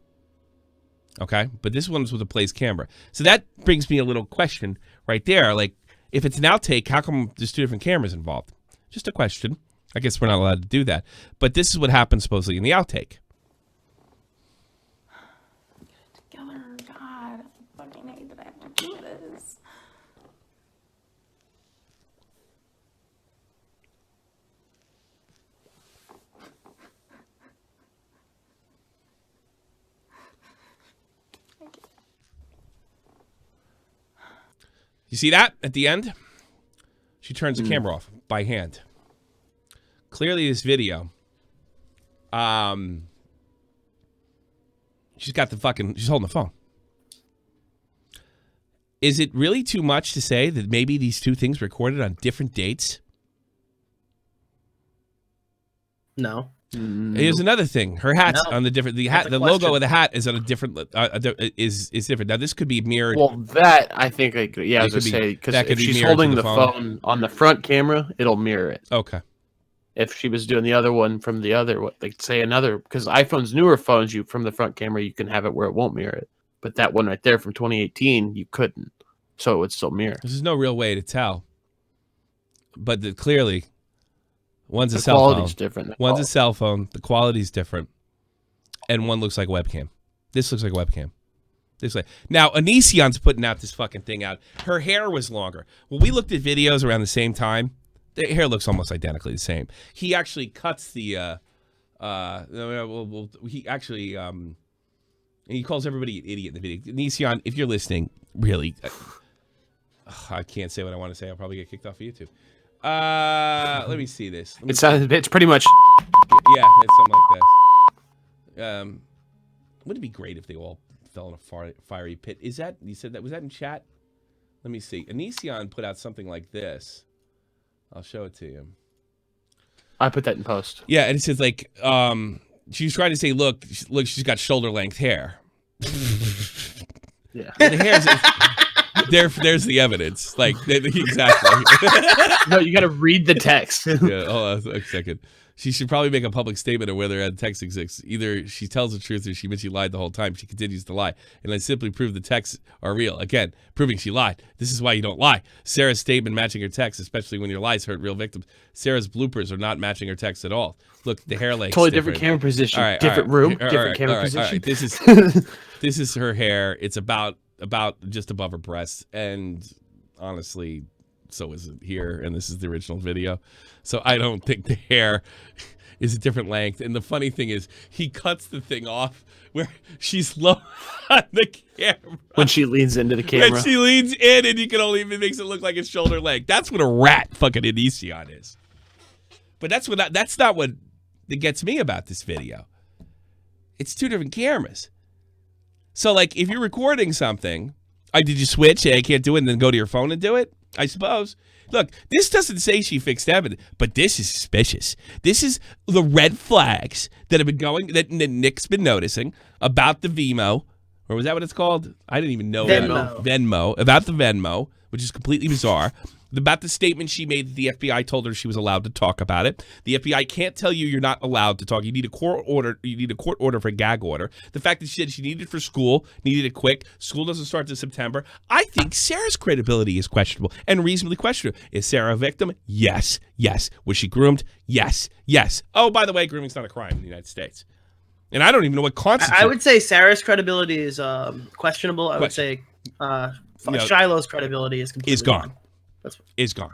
Okay? But this one's with a Plays camera. So that brings me a little question right there. Like, if it's an outtake, how come there's two different cameras involved? Just a question. I guess we're not allowed to do that. But this is what happened supposedly in the outtake. Together, God, I fucking hate that I have to do this. You see that at the end? She turns the camera off by hand. Clearly, this video, she's holding the phone. Is it really too much to say that maybe these two things recorded on different dates? No. Here's another thing. Her hat's on the different. The logo of the hat is on a different. Is different. Now this could be mirrored. Well, that I think, I was gonna say, because if she's holding the phone on the front camera, it'll mirror it. Okay. If she was doing the other one from the other, because iPhone's newer phones, from the front camera, you can have it where it won't mirror it. But that one right there from 2018, you couldn't. So it would still mirror. There's no real way to tell. But clearly, one's a cell phone. The quality's different. One's a cell phone. The quality's different. And one looks like a webcam. This looks like a webcam. Now, Onision's putting out this fucking thing out. Her hair was longer. When we looked at videos around the same time, the hair looks almost identically the same. He actually cuts the, he actually, and he calls everybody an idiot in the video. Onision, if you're listening, really, I can't say what I want to say. I'll probably get kicked off of YouTube. Let me see this. It's pretty much. Yeah, it's something like that. Wouldn't it be great if they all fell in a fiery pit? Is that, you said that, was that in chat? Let me see. Onision put out something like this. I'll show it to you. I put that in post. Yeah, and it says like, she's trying to say, look, she's got shoulder length hair. Yeah. And the hair's there's the evidence. Like, exactly. No, you got to read the text. Yeah, hold on a second. She should probably make a public statement of whether that text exists. Either she tells the truth or she admits she lied the whole time. She continues to lie. And I simply prove the texts are real. Again, proving she lied. This is why you don't lie. Sarah's statement matching her text, especially when your lies hurt real victims. Sarah's bloopers are not matching her text at all. Look, the hair length. Totally different camera position. Different room. Different camera position. This is her hair. It's about just above her breasts. And honestly, so is it here, and this is the original video. So I don't think the hair is a different length. And the funny thing is, he cuts the thing off where she's low on the camera. When she leans into the camera. When she leans in, and you can only even makes it look like it's shoulder length. That's what a rat fucking Onision is. But that's not what that gets me about this video. It's two different cameras. So, like, if you're recording something, did you switch? I can't do it, and then go to your phone and do it? I suppose. Look, this doesn't say she fixed evidence, but this is suspicious. This is the red flags that have been going, that Nick's been noticing about the Venmo, or was that what it's called? I didn't even know Venmo. Venmo, about the Venmo, which is completely bizarre. About the statement she made that the FBI told her she was allowed to talk about it. The FBI can't tell you you're not allowed to talk. You need a court order. You need a court order for a gag order. The fact that she said she needed it for school, needed it quick. School doesn't start until September. I think Sarah's credibility is questionable and reasonably questionable. Is Sarah a victim? Yes. Yes. Was she groomed? Yes. Yes. Oh, by the way, grooming's not a crime in the United States. And I don't even know what constitutes. I would say Sarah's credibility is questionable. I would say Shiloh's credibility is completely is gone. Is gone.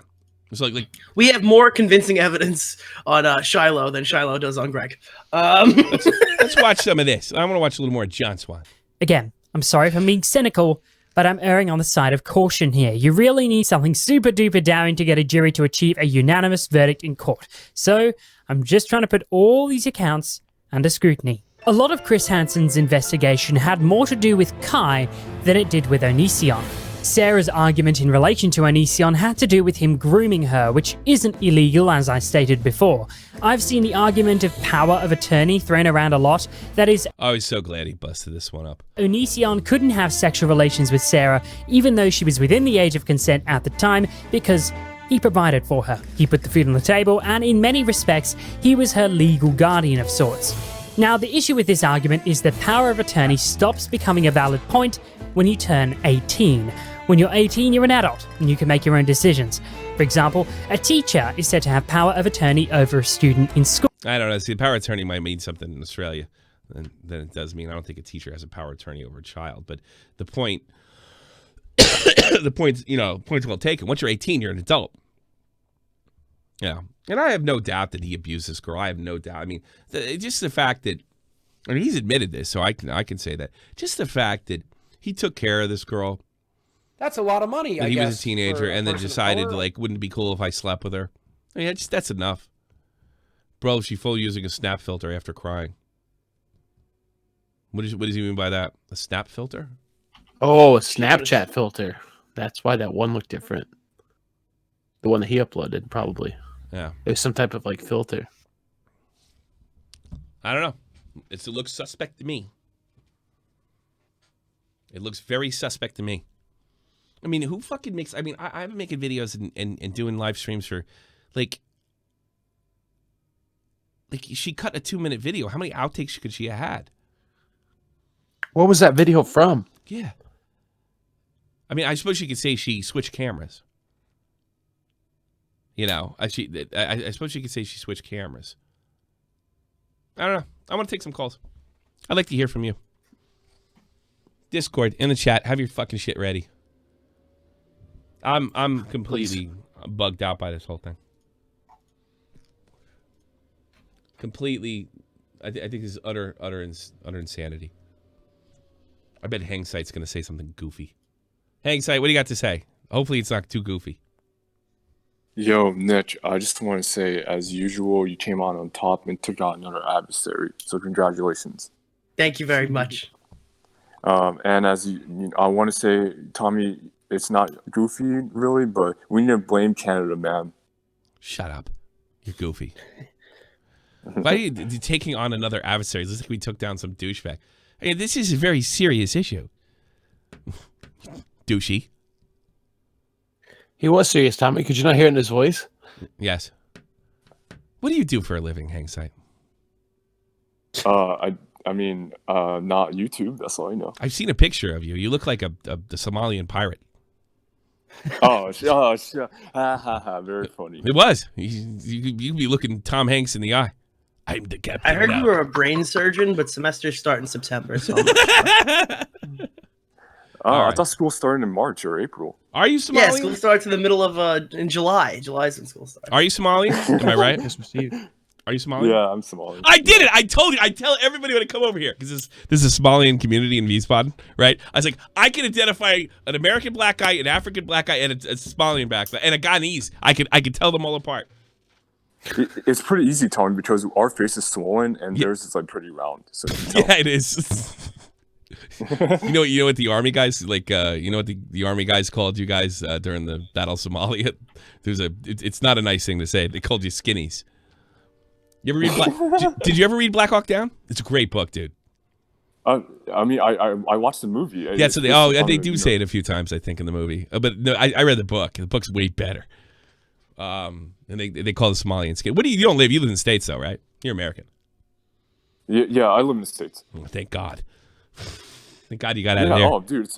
It's like we have more convincing evidence on Shiloh than Shiloh does on Greg. Let's watch some of this. I want to watch a little more of John Swan. Again, I'm sorry for being cynical, but I'm erring on the side of caution here. You really need something super duper daring to get a jury to achieve a unanimous verdict in court. So I'm just trying to put all these accounts under scrutiny. A lot of Chris Hansen's investigation had more to do with Kai than it did with Onision. Sarah's argument in relation to Onision had to do with him grooming her, which isn't illegal as I stated before. I've seen the argument of power of attorney thrown around a lot. That is, I was so glad he busted this one up. Onision couldn't have sexual relations with Sarah even though she was within the age of consent at the time because he provided for her. He put the food on the table and in many respects he was her legal guardian of sorts. Now the issue with this argument is that power of attorney stops becoming a valid point when you turn 18. When you're 18, you're an adult, and you can make your own decisions. For example, a teacher is said to have power of attorney over a student in school. I don't know. See, the power of attorney might mean something in Australia than it does mean. I don't think a teacher has a power of attorney over a child. But the point, point's well taken. Once you're 18, you're an adult. Yeah. And I have no doubt that he abused this girl. I have no doubt. I mean, just the fact that, and he's admitted this, so I can say that. Just the fact that he took care of this girl. That's a lot of money, I guess. He was a teenager and then decided, like, wouldn't it be cool if I slept with her? I mean, that's enough. Bro, she fully using a snap filter after crying. What does he mean by that? A snap filter? Oh, a Snapchat filter. That's why that one looked different. The one that he uploaded, probably. Yeah. It was some type of, like, filter. I don't know. It looks suspect to me. It looks very suspect to me. I mean, who fucking makes... I mean, I've been making videos and doing live streams for, like, she cut a 2-minute video. How many outtakes could she have had? What was that video from? Yeah. I mean, I suppose you could say she switched cameras. You know, I suppose you could say she switched cameras. I don't know. I want to take some calls. I'd like to hear from you. Discord, in the chat, have your fucking shit ready. I'm completely bugged out by this whole thing. Completely, I think this is utter insanity. I bet Hangsight's going to say something goofy. Hangsight, what do you got to say? Hopefully it's not too goofy. Yo, Nick, I just want to say, as usual, you came on top and took out another adversary. So congratulations. Thank you very much. And as I want to say, Tommy, it's not goofy really, but we need to blame Canada, man. Shut up. You're goofy. Why are you taking on another adversary? It looks like we took down some douchebag. I mean, this is a very serious issue. Douchey. He was serious, Tommy. Could you not hear it in his voice? Yes. What do you do for a living, Hangsight? I mean, not YouTube. That's all I know. I've seen a picture of you. You look like the Somalian pirate. Oh, very funny. It was. You'd be looking Tom Hanks in the eye. I'm the captain. I heard you were a brain surgeon, but semesters start in September. So I thought school started in March or April. Are you Somalian? Yeah, school starts in the middle of in July. July's when school starts. Are you Somalian? Am I right? Christmas Eve. Are you Somalian? Yeah, I'm Somalian. I did it. I told you. I tell everybody when I come over here because this is a Somalian community in Wiesbaden, right? I was like, I can identify an American black guy, an African black guy, and a Somalian black guy, and a Ghanese. I could tell them all apart. It's pretty easy, Tony, because our face is swollen and theirs is like pretty round. So yeah, it is. you know what the army guys like. You know what the army guys called you guys during the Battle of Somalia. It's not a nice thing to say. They called you skinnies. You ever read did you ever read Black Hawk Down? It's a great book, dude. I mean, I watched the movie. Yeah, so they do say it a few times, I think, in the movie. But no, I read the book. The book's way better. And they call the Somalian skin. You don't live? You live in the States, though, right? You're American. Yeah, I live in the States. Oh, thank God. Thank God you got out of there. Oh, dude,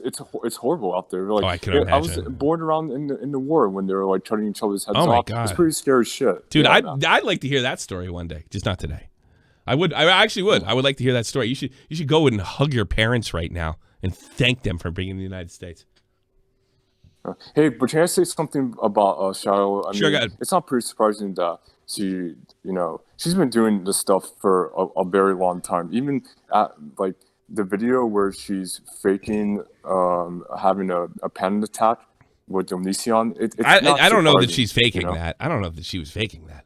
it's horrible out there. Like, I can imagine. I was born around in the war when they were like cutting each other's heads off. Oh my God, it's pretty scary shit. Dude, I'd like to hear that story one day, just not today. I actually would. I would like to hear that story. You should go and hug your parents right now and thank them for being in the United States. Hey, but can I say something about Shiloh? I Sure, mean, go ahead. it's not pretty surprising that she's been doing this stuff for a very long time. Even at like the video where she's faking having a panic attack with Onision. I don't know that she's faking that. I don't know that she was faking that.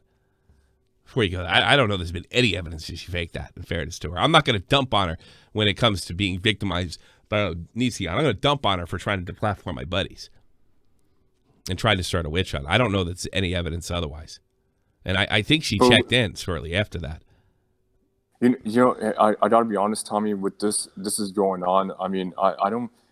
Before you go, I don't know there's been any evidence that she faked that, in fairness to her. I'm not going to dump on her when it comes to being victimized by Onision. I'm going to dump on her for trying to deplatform my buddies and tried to start a witch hunt. I don't know that's any evidence otherwise. And I think she checked in shortly after that. You know, I gotta be honest, Tommy. With this is going on. I mean, I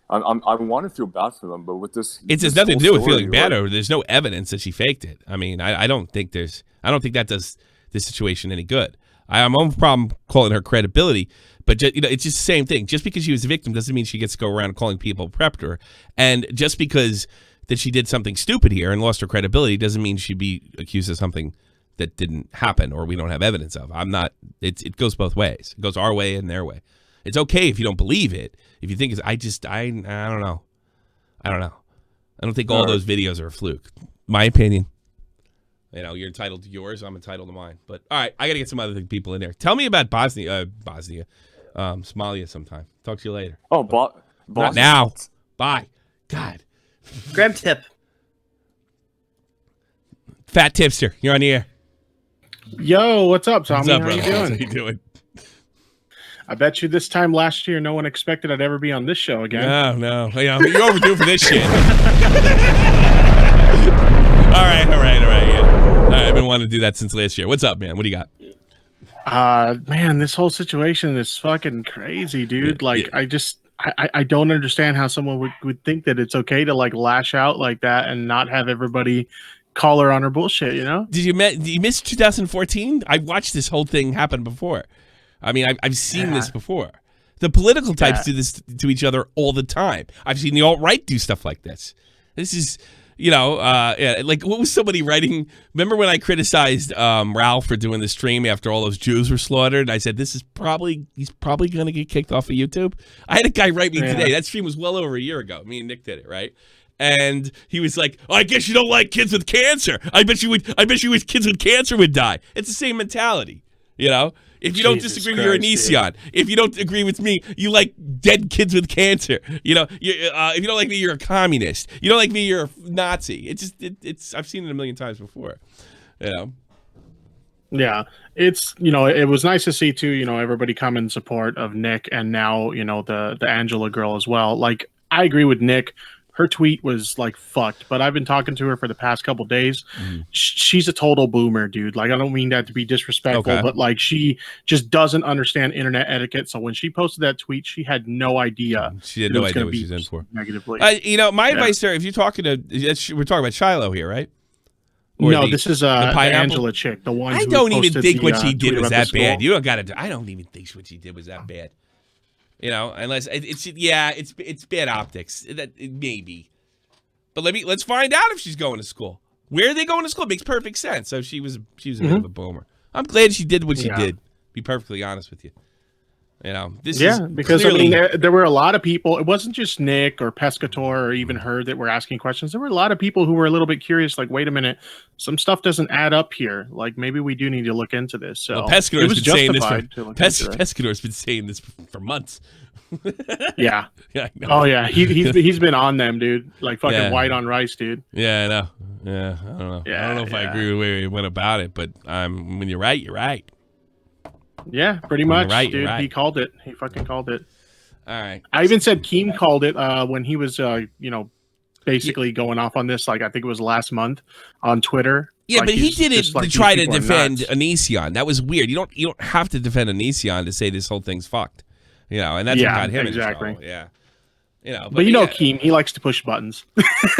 want to feel bad for them, but with this, It has nothing to do with feeling bad. Or there's no evidence that she faked it. I mean, I don't think that does this situation any good. I have no problem calling her credibility, but it's just the same thing. Just because she was a victim doesn't mean she gets to go around calling people prepped her. And just because that she did something stupid here and lost her credibility doesn't mean she'd be accused of something that didn't happen or we don't have evidence of. It goes both ways. It goes our way and their way. It's okay if you don't believe it. If you think I don't know. I don't think all those videos are a fluke. My opinion. You're entitled to yours. I'm entitled to mine. But all right, I got to get some other people in there. Tell me about Somalia sometime. Talk to you later. Oh, Bosnia. Not now. Bye. God. Grab tip. Fat tipster, you're on the air. Yo, what's up, Tommy? What's up, How brother? you doing? How you doing? I bet you this time last year, no one expected I'd ever be on this show again. No. You're overdue for this shit. All right. Yeah. All right, I've been wanting to do that since last year. What's up, man? What do you got? Man, this whole situation is fucking crazy, dude. I don't understand how someone would think that it's okay to like lash out like that and not have everybody call her on her bullshit, you know? Did you miss 2014? I watched this whole thing happen before. I mean, I've seen this before. The political types do this to each other all the time. I've seen the alt-right do stuff like this. This is, like what was somebody writing? Remember when I criticized Ralph for doing the stream after all those Jews were slaughtered? I said, he's probably going to get kicked off of YouTube. I had a guy write me today. That stream was well over a year ago. Me and Nick did it, right? And he was like, I guess you don't like kids with cancer. I bet you wish kids with cancer would die. It's the same mentality, you know? If you don't disagree with your Onision, if you don't agree with me, you like dead kids with cancer. If you don't like me, you're a communist. You don't like me, you're a Nazi. It's I've seen it a million times before. Yeah, it's it was nice to see too. Everybody come in support of Nick, and now the Angela girl as well. Like I agree with Nick. Her tweet was like fucked, but I've been talking to her for the past couple days. She's a total boomer, dude. Like I don't mean that to be disrespectful, but like she just doesn't understand internet etiquette. So when she posted that tweet, she had no idea. She had no idea what she's in for. Negatively. My advice there, if you're talking to, we're talking about Shiloh here, right? No, this is the Angela chick, the one. I don't even think what she did was that bad. You don't got to. I don't even think what she did was that bad. Unless it's bad optics. Maybe, but let's find out if she's going to school. Where are they going to school? It makes perfect sense. So she was a bit of a boomer. I'm glad she did what she did. Be perfectly honest with you. This is because clearly... I mean, there were a lot of people. It wasn't just Nick or Pescator or even her that were asking questions. There were a lot of people who were a little bit curious. Like, wait a minute, some stuff doesn't add up here. Like, maybe we do need to look into this. So Pescator's been saying this Pescator's been saying this for months. Yeah. Yeah. Oh yeah. He's been on them, dude. Like fucking white on rice, dude. Yeah, I know. Yeah, I don't know. Yeah, I don't know if I agree with the way he went about it, but when you're right, you're right. Yeah, pretty much, right, dude. right. He called it. He fucking called it. All right. I even said Keem called it when he was, basically going off on this. Like I think it was last month on Twitter. Yeah, like, but he did it like, to try to people are defend nuts. Onision. That was weird. You don't have to defend Onision to say this whole thing's fucked. And that's what got him exactly. in trouble. Yeah. But Keem, he likes to push buttons.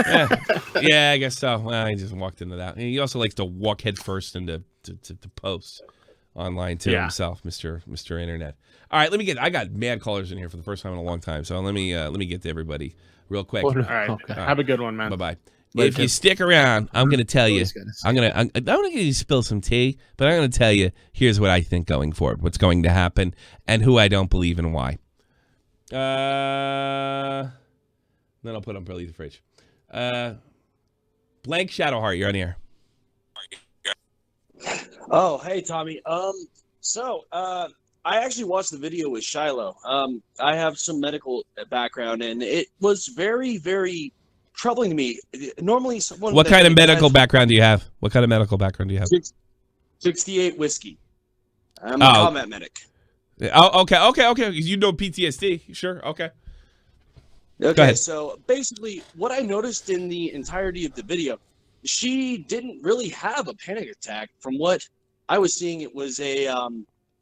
Yeah, I guess so. Well, he just walked into that. He also likes to walk head first into to posts online too himself, Mr. Internet. All right, I got mad callers in here for the first time in a long time. So let me get to everybody real quick. All right. Okay. Have a good one, man. Bye-bye. If you stick around, I'm going to tell you. I'm going to spill some tea, but I'm going to tell you. Here's what I think going forward. What's going to happen, and who I don't believe and why. Then I'll put on Billy the fridge. Blank Shadowheart, you're on the air. Oh, hey Tommy. I actually watched the video with Shiloh. I have some medical background, and it was very, very troubling to me. Normally, someone. What kind of medical background do you have? 68 whiskey. I'm a combat medic. Oh, okay. You know PTSD, sure? Okay. Okay, so basically, what I noticed in the entirety of the video, she didn't really have a panic attack. From what I was seeing, it was a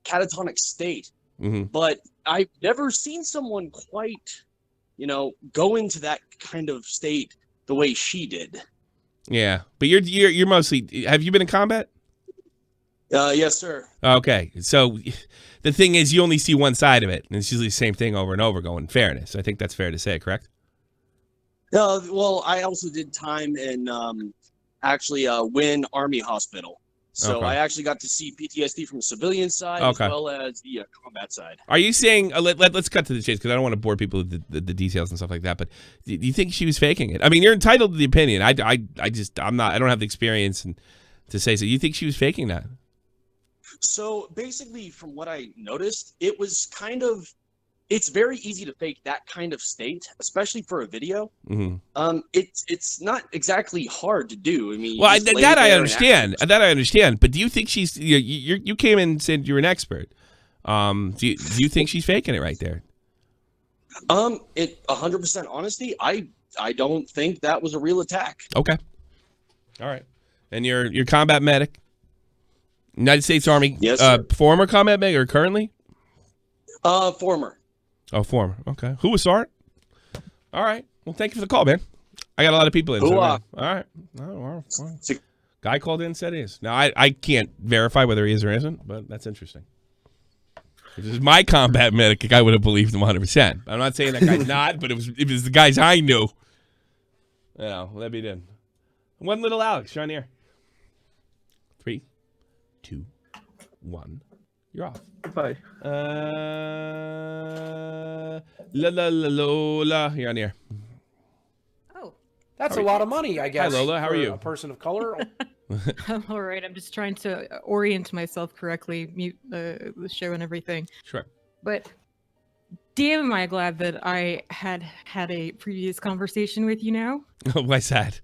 catatonic state. Mm-hmm. But I've never seen someone quite, go into that kind of state the way she did. Yeah, but you're mostly. Have you been in combat? Yes, sir. Okay, so the thing is, you only see one side of it, and it's usually the same thing over and over. Going fairness, I think that's fair to say, correct? Well, I also did time in actually Wynn Army Hospital, so I actually got to see PTSD from the civilian side as well as the combat side. Are you saying? Let's cut to the chase because I don't want to bore people with the details and stuff like that. But do you think she was faking it? I mean, you're entitled to the opinion. I'm not. I don't have the experience to say so. You think she was faking that? So basically, from what I noticed, it was it's very easy to fake that kind of state, especially for a video. Mm-hmm. It's not exactly hard to do. I mean, well, that I understand. But do you think she's? You came in and said you're an expert. Do you think she's faking it right there? 100% honesty, I don't think that was a real attack. Okay. All right. And you're combat medic. United States Army. Yes, sir. Former combat medic or currently? Former. Oh, former. Okay. Who was Sergeant? All right. Well, thank you for the call, man. I got a lot of people in. All right. Well, guy called in and said he is. Now, I can't verify whether he is or isn't, but that's interesting. If this is my combat medic, I would have believed him 100%. I'm not saying that guy's not, but if it was the guys I knew, let me in. One little Alex, you're on the air. 3, 2, 1. You're off. Bye. Lola. You're on the air. Oh, that's a lot of money, I guess. Hi, Lola. How are you? A person of color. I'm all right. I'm just trying to orient myself correctly, mute the show and everything. Sure. But damn, am I glad that I had a previous conversation with you now. Why's that?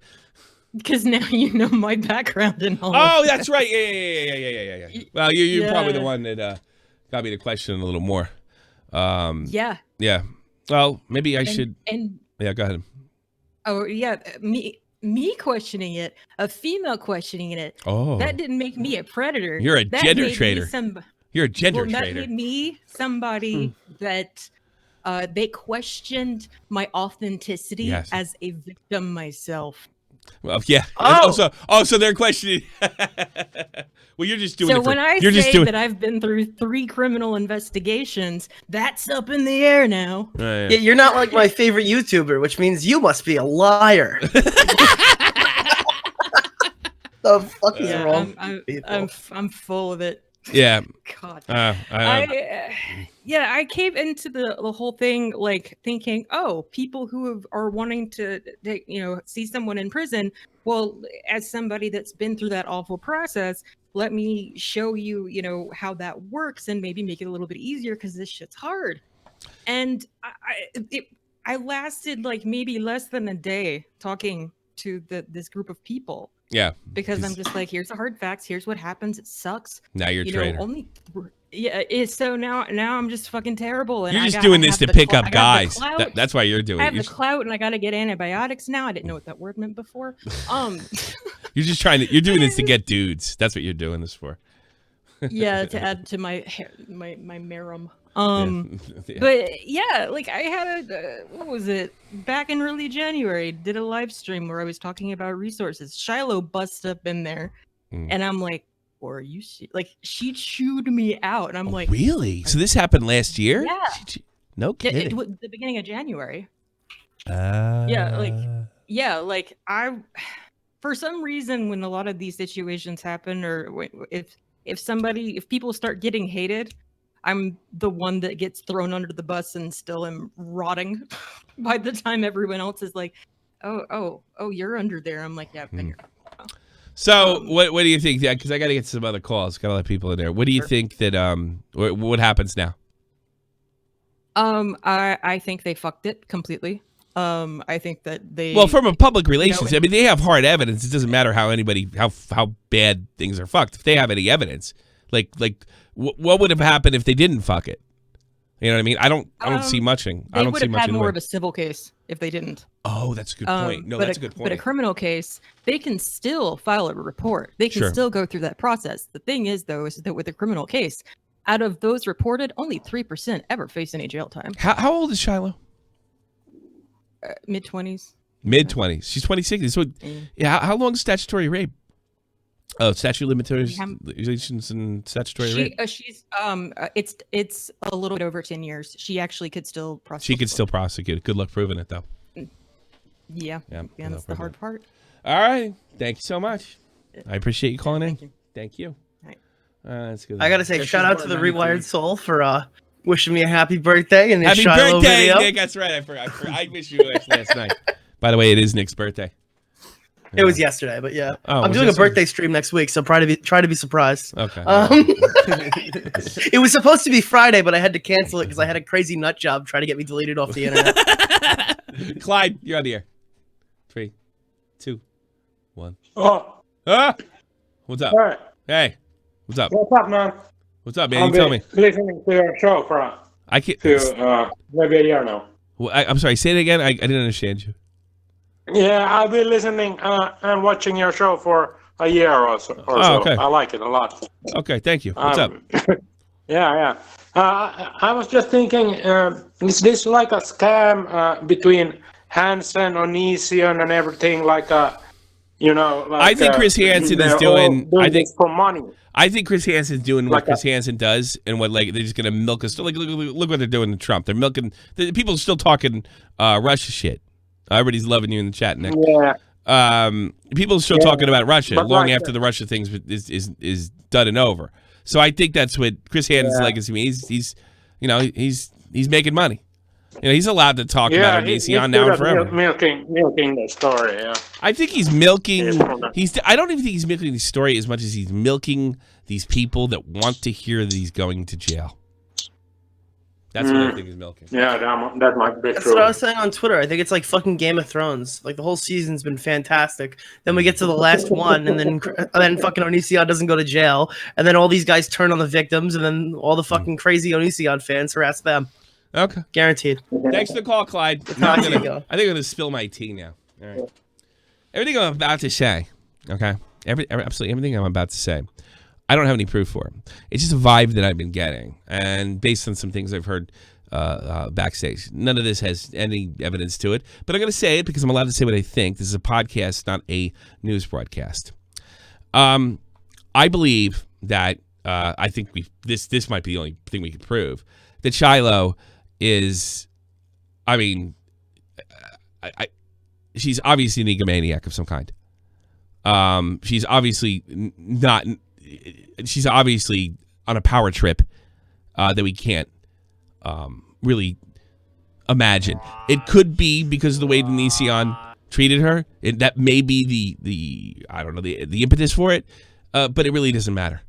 Because now you know my background and all. Oh, that's right. Yeah. Well, you're probably the one that got me to question a little more. Yeah. Yeah. Well, maybe I should. Yeah, go ahead. Oh, yeah. Me questioning it, a female questioning it. Oh. That didn't make me a predator. You're a gender traitor. You're a gender traitor. traitor. That made me somebody that they questioned my authenticity as a victim myself. Well, yeah. So they're questioning. Well, you're just doing. So when I say that I've been through 3 criminal investigations, that's up in the air now. Yeah, you're not like my favorite YouTuber, which means you must be a liar. The fuck is wrong? I'm full of it. Yeah. God. I came into the whole thing like thinking, oh, people who are wanting to, see someone in prison. Well, as somebody that's been through that awful process, let me show you, how that works and maybe make it a little bit easier because this shit's hard. And I lasted like maybe less than a day talking to this group of people. Yeah. Because I'm just like, here's the hard facts. Here's what happens. It sucks. Now you're a traitor. So now I'm just fucking terrible. And you're just doing this to pick up guys. That's why you're doing it. I have the clout, and I got to get antibiotics now. I didn't know what that word meant before. You're just you're doing this to get dudes. That's what you're doing this for. Yeah, to add to my marum. Yeah. But yeah, like I had what was it back in early January? Did a live stream where I was talking about resources. Shiloh busts up in there, and I'm like, "Or you like she chewed me out," and I'm like, "Really? So this happened last year? Yeah, no kidding. The beginning of January. Yeah, like I, for some reason, when a lot of these situations happen, or if people start getting hated, I'm the one that gets thrown under the bus and still am rotting by the time everyone else is like, oh, you're under there. I'm like, yeah, I've been here. So what do you think? Because I got to get some other calls. Got a lot of people in there. What do you think that what happens now? I think they fucked it completely. I think that they from a public relations. I mean, they have hard evidence. It doesn't matter how bad things are fucked. If they have any evidence, like what would have happened if they didn't fuck it? You know what I mean? I don't see muching. I don't see much. They would have had more of a civil case if they didn't. Oh, that's a good point. No, that's a good point. But a criminal case, they can still file a report. They can still go through that process. The thing is, though, is that with a criminal case, out of those reported, only 3% ever face any jail time. How old is Shiloh? Mid-20s. Mid-20s. She's 26. So, how long is statutory rape? Oh, statute of limitations and statutory rape. She's it's a little bit over 10 years. She actually could still prosecute. She could still prosecute. Good luck proving it, though. Yeah, that's the hard part. All right. Thank you so much. I appreciate you calling in. Thank you. That's good. I gotta say, shout out to the Rewired Soul for wishing me a happy birthday and happy Shiloh birthday, video. Nick. That's right. I forgot. I wish you last night. By the way, it is Nick's birthday. It was yesterday, but yeah. Oh, I'm doing a birthday stream next week, so try to be surprised. Okay. It was supposed to be Friday, but I had to cancel it because I had a crazy nut job trying to get me deleted off the internet. Clyde, you're on the air. 3, 2, 1. What's up? All right. Hey, what's up? What's up, man? What's up, man? You tell me. Listening to your show for maybe a year now. Well, I'm sorry. Say it again. I didn't understand you. Yeah, I've been listening and watching your show for a year or so. Okay. I like it a lot. Okay, thank you. What's up? Yeah. I was just thinking, is this like a scam between Hansen, Onision, and everything? Like I think Chris Hansen is doing. I think for money. I think Chris Hansen's doing what Chris Hansen does, and what they're just gonna milk us. Look what they're doing to Trump. They're milking. People are still talking Russia shit. Everybody's loving you in the chat, Nick. Yeah. People are still talking about Russia long after the Russia thing is done and over. So I think that's what Chris Hansen's legacy means. He's making money. He's allowed to talk about Onision now and forever. Milking the story. Yeah. I think he's milking. I don't even think he's milking the story as much as he's milking these people that want to hear that he's going to jail. That's what I think he's milking. Yeah, that might be true. That's what I was saying on Twitter. I think it's like fucking Game of Thrones. Like the whole season's been fantastic. Then we get to the last one, and then fucking Onision doesn't go to jail, and then all these guys turn on the victims, and then all the fucking crazy Onision fans harass them. Okay, guaranteed. Thanks for the call, Clyde. I think I'm gonna spill my tea now. All right. Everything I'm about to say, okay, absolutely everything I'm about to say, I don't have any proof for. It's just a vibe that I've been getting, and based on some things I've heard backstage. None of this has any evidence to it, but I'm going to say it because I'm allowed to say what I think. This is a podcast, not a news broadcast. I believe that I think this might be the only thing we can prove that Shiloh is. I mean, she's obviously an egomaniac of some kind. She's obviously not. She's obviously on a power trip that we can't really imagine. It could be because of the way Onision treated her. That may be the I don't know, the impetus for it, but it really doesn't matter.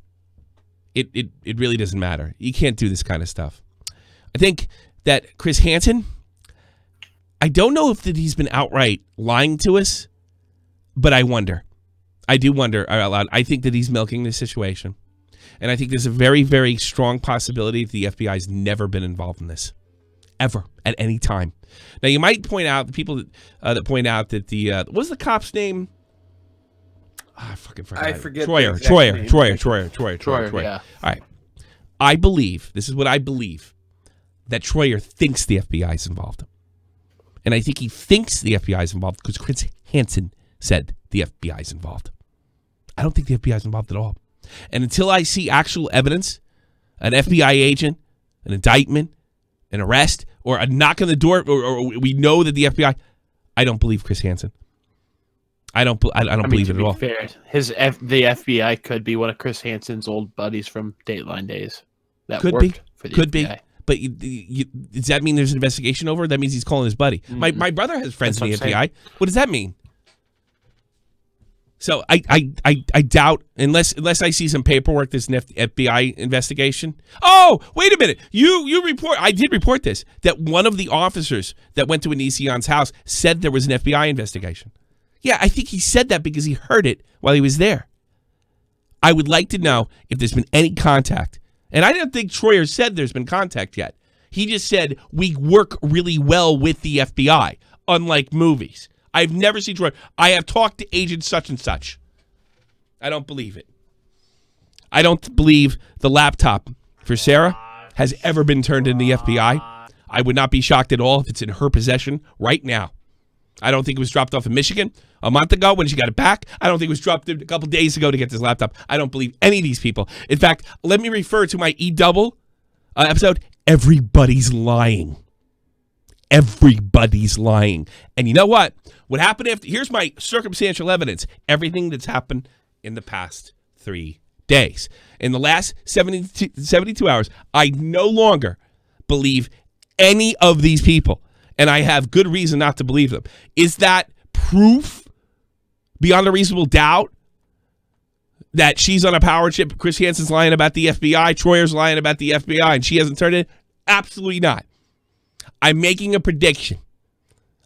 It really doesn't matter. You can't do this kind of stuff. I think that Chris Hansen, I don't know if that he's been outright lying to us, but I wonder. I do wonder out loud. I think that he's milking this situation. And I think there's a very, very strong possibility that the FBI's never been involved in this. Ever. At any time. Now, you might point out, the people that point out that what was the cop's name? I fucking forgot. I forget. Troyer. Yeah. All right. I believe, this is what I believe, that Troyer thinks the FBI is involved. And I think he thinks the FBI is involved because Chris Hansen said the FBI is involved. I don't think the FBI is involved at all. And until I see actual evidence, an FBI agent, an indictment, an arrest, or a knock on the door, or we know that the FBI, I don't believe Chris Hansen. I don't believe it at all. Fair, the FBI could be one of Chris Hansen's old buddies from Dateline days. That could worked be. For the Could FBI. be. But does that mean there's an investigation over? That means he's calling his buddy. Mm-hmm. My brother has friends That's in the what I'm FBI. What does that mean? So I doubt, unless I see some paperwork, there's an FBI investigation. Oh, wait a minute. You report, I did report this, that one of the officers that went to Onision's house said there was an FBI investigation. Yeah, I think he said that because he heard it while he was there. I would like to know if there's been any contact. And I don't think Troyer said there's been contact yet. He just said, we work really well with the FBI, unlike movies. I've never seen Troyer. I have talked to agent such and such. I don't believe it. I don't believe the laptop for Sarah has ever been turned in the FBI. I would not be shocked at all if it's in her possession right now. I don't think it was dropped off in Michigan a month ago when she got it back. I don't think it was dropped a couple days ago to get this laptop. I don't believe any of these people. In fact, let me refer to my E-Double episode. Everybody's lying. Everybody's lying. And you know what? What happened after? Here's my circumstantial evidence. Everything that's happened in the past 3 days. In the last 72 hours, I no longer believe any of these people. And I have good reason not to believe them. Is that proof beyond a reasonable doubt that she's on a power trip? Chris Hansen's lying about the FBI. Troyer's lying about the FBI, and she hasn't turned it? Absolutely not. I'm making a prediction.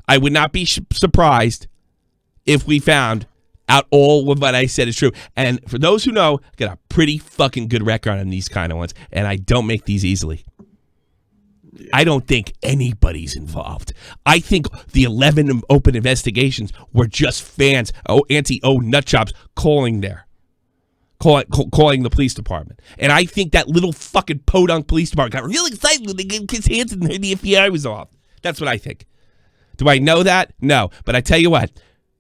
I would not be surprised if we found out all of what I said is true. And for those who know, I got a pretty fucking good record on these kind of ones, and I don't make these easily. I don't think anybody's involved. I think the 11 open investigations were just fans, anti-O nutjobs calling the police department. And I think that little fucking podunk police department got real excited when they gave Chris Hansen and the FBI was off. That's what I think. Do I know that? No. But I tell you what,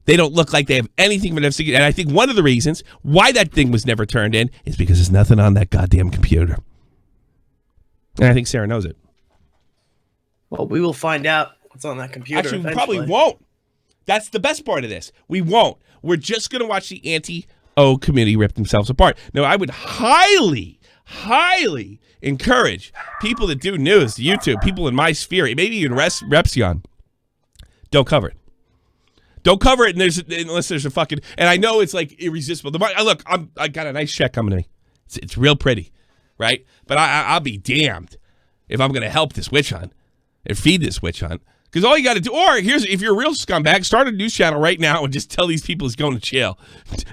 they don't look like they have anything of an investigation. And I think one of the reasons why that thing was never turned in is because there's nothing on that goddamn computer. And I think Sarah knows it. Well, we will find out what's on that computer. Actually, we eventually. probably won't. That's the best part of this. We won't. We're just going to watch the anti-O community rip themselves apart. Now, I would highly, highly encourage people that do news, YouTube, people in my sphere, maybe even Repsion, don't cover it. Don't cover it unless there's a fucking... And I know it's like irresistible. Look, I got a nice check coming to me. It's real pretty, right? But I'll be damned if I'm going to help this witch hunt and feed this witch hunt. Because all you got to do, or if you're a real scumbag, start a news channel right now and just tell these people he's going to jail.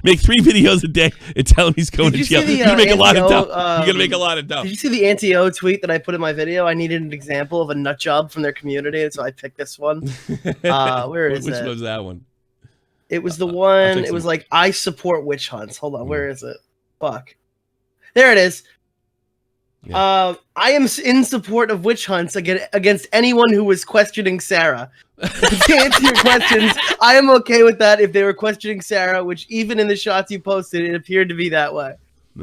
Make 3 videos a day and tell him he's going to jail. You're going to make a lot of dough. You're going to make a lot of dough. Did you see the anti-O tweet that I put in my video? I needed an example of a nut job from their community, so I picked this one. Where is it? Which was that one? It was the one, it was like, I support witch hunts. Hold on, where is it? Fuck. There it is. Yeah. I am in support of witch hunts against anyone who was questioning Sarah. To answer your questions, I am okay with that if they were questioning Sarah, which even in the shots you posted, it appeared to be that way.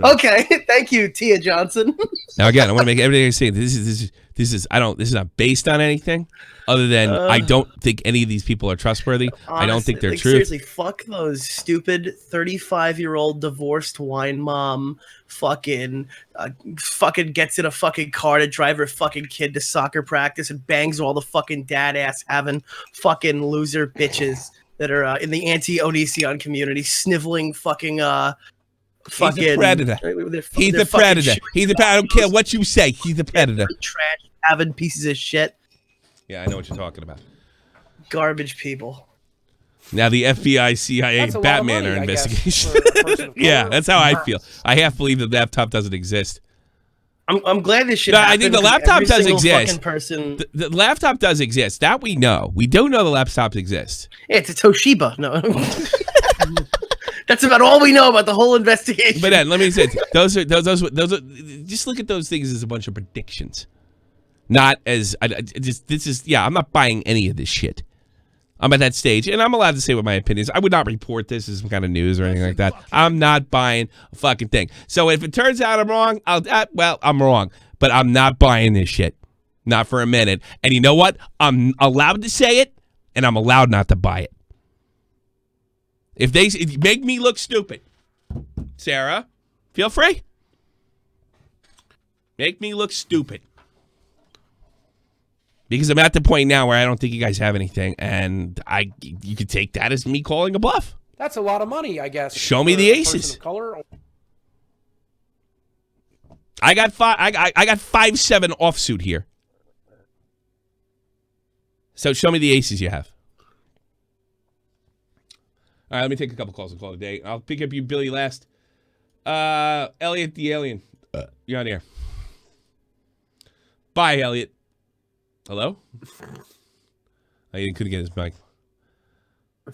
Okay, thank you, Tia Johnson. Now again, I want to make everything I say. This This is not based on anything other than I don't think any of these people are trustworthy. Honestly, I don't think they're true. Seriously, fuck those stupid 35-year-old divorced wine mom fucking gets in a fucking car to drive her fucking kid to soccer practice and bangs all the fucking dad ass having fucking loser bitches that are in the anti-Onision community sniveling fucking He's a predator. He's a predator. I don't care what you say. He's a predator. Trash having pieces of shit. Yeah, I know what you're talking about. Garbage people. Now the FBI, CIA, Batman are investigation. Yeah, that's how I feel. I half believe the laptop doesn't exist. I'm glad this shit. I think the laptop does exist. Person... The laptop does exist. That we know. We do know the laptops exist. Yeah, it's a Toshiba. No. That's about all we know about the whole investigation. But then, let me say, those are just look at those things as a bunch of predictions, not as I'm not buying any of this shit. I'm at that stage, and I'm allowed to say what my opinion is. I would not report this as some kind of news or anything like that. I'm not buying a fucking thing. So if it turns out I'm wrong, I'm wrong. But I'm not buying this shit, not for a minute. And you know what? I'm allowed to say it, and I'm allowed not to buy it. If they make me look stupid, Sarah, feel free. Make me look stupid. Because I'm at the point now where I don't think you guys have anything, and you could take that as me calling a bluff. That's a lot of money, I guess. Show me the aces. I got 5'7" offsuit here. So show me the aces you have. All right, let me take a couple calls and call it a day. I'll pick up you, Billy, last. Elliot the Alien. You're on air. Bye, Elliot. Hello? I couldn't get his mic.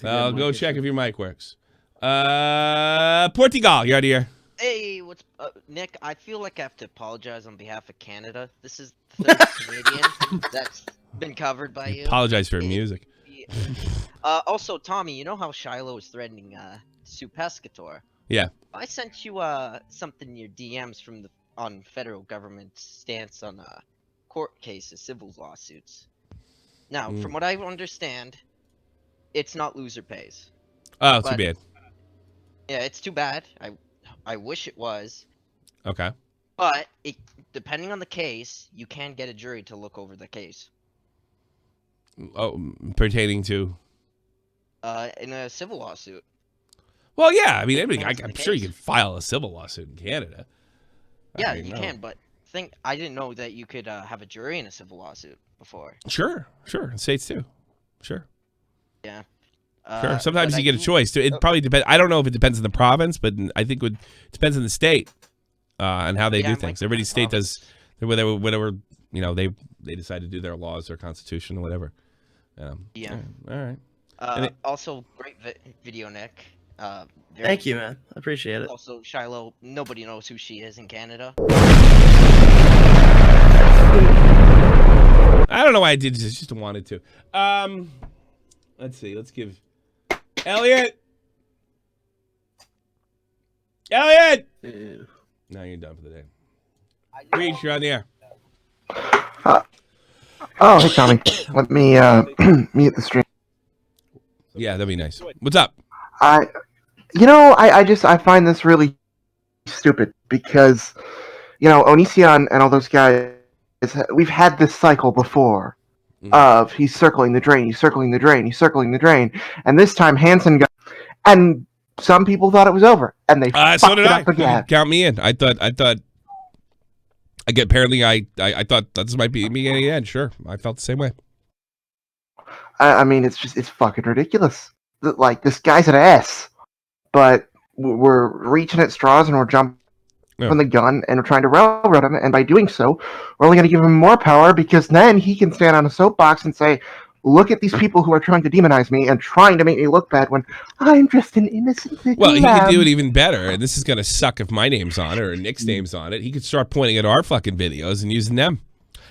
I'll go check if your mic works. Portugal, you're on air. Hey, what's Nick? I feel like I have to apologize on behalf of Canada. This is the third Canadian that's been covered by you. Apologize for music. Also, Tommy, you know how Shiloh is threatening sue Pescator? Yeah. I sent you something in your DMs on federal government stance on court cases, civil lawsuits. Now, from what I understand, it's not loser pays. Oh, too bad. Yeah, it's too bad. I wish it was. Okay. But depending on the case, you can get a jury to look over the case. Oh, pertaining to? In a civil lawsuit. Well, yeah. I mean, I'm sure you can file a civil lawsuit in Canada. Yeah, you can, but I didn't know that you could have a jury in a civil lawsuit before. Sure. In states too. Sure. Yeah. Sure. Sometimes you get a choice. It probably depends. I don't know if it depends on the province, but I think it depends on the state and how they do things. Every state does whatever they decide to do their laws, their constitution, or whatever. Yeah. All right. Also, great video, Nick. Thank you, man. I appreciate it. Also, Shiloh, nobody knows who she is in Canada. I don't know why I did this. I just wanted to. Let's see. Let's give Elliot. Elliot. Now you're done for the day. Reach, you're on the air. Oh, hey, Tommy. Let me mute the stream. Yeah, that'd be nice. What's up? I find this really stupid because, Onision and all those guys, we've had this cycle before of he's circling the drain, he's circling the drain, he's circling the drain, and this time Hansen got, and some people thought it was over, and they fucked it up again. Count me in. I thought. Apparently, I thought this might be me getting the end. Sure, I felt the same way. I mean, it's fucking ridiculous. Like, this guy's an ass, but we're reaching at straws and we're jumping on the gun and we're trying to railroad him. And by doing so, we're only going to give him more power because then he can stand on a soapbox and say, "Look at these people who are trying to demonize me and trying to make me look bad when I'm just an innocent little Well, he lamb." could do it even better, and this is going to suck if my name's on it or Nick's name's on it. He could start pointing at our fucking videos and using them.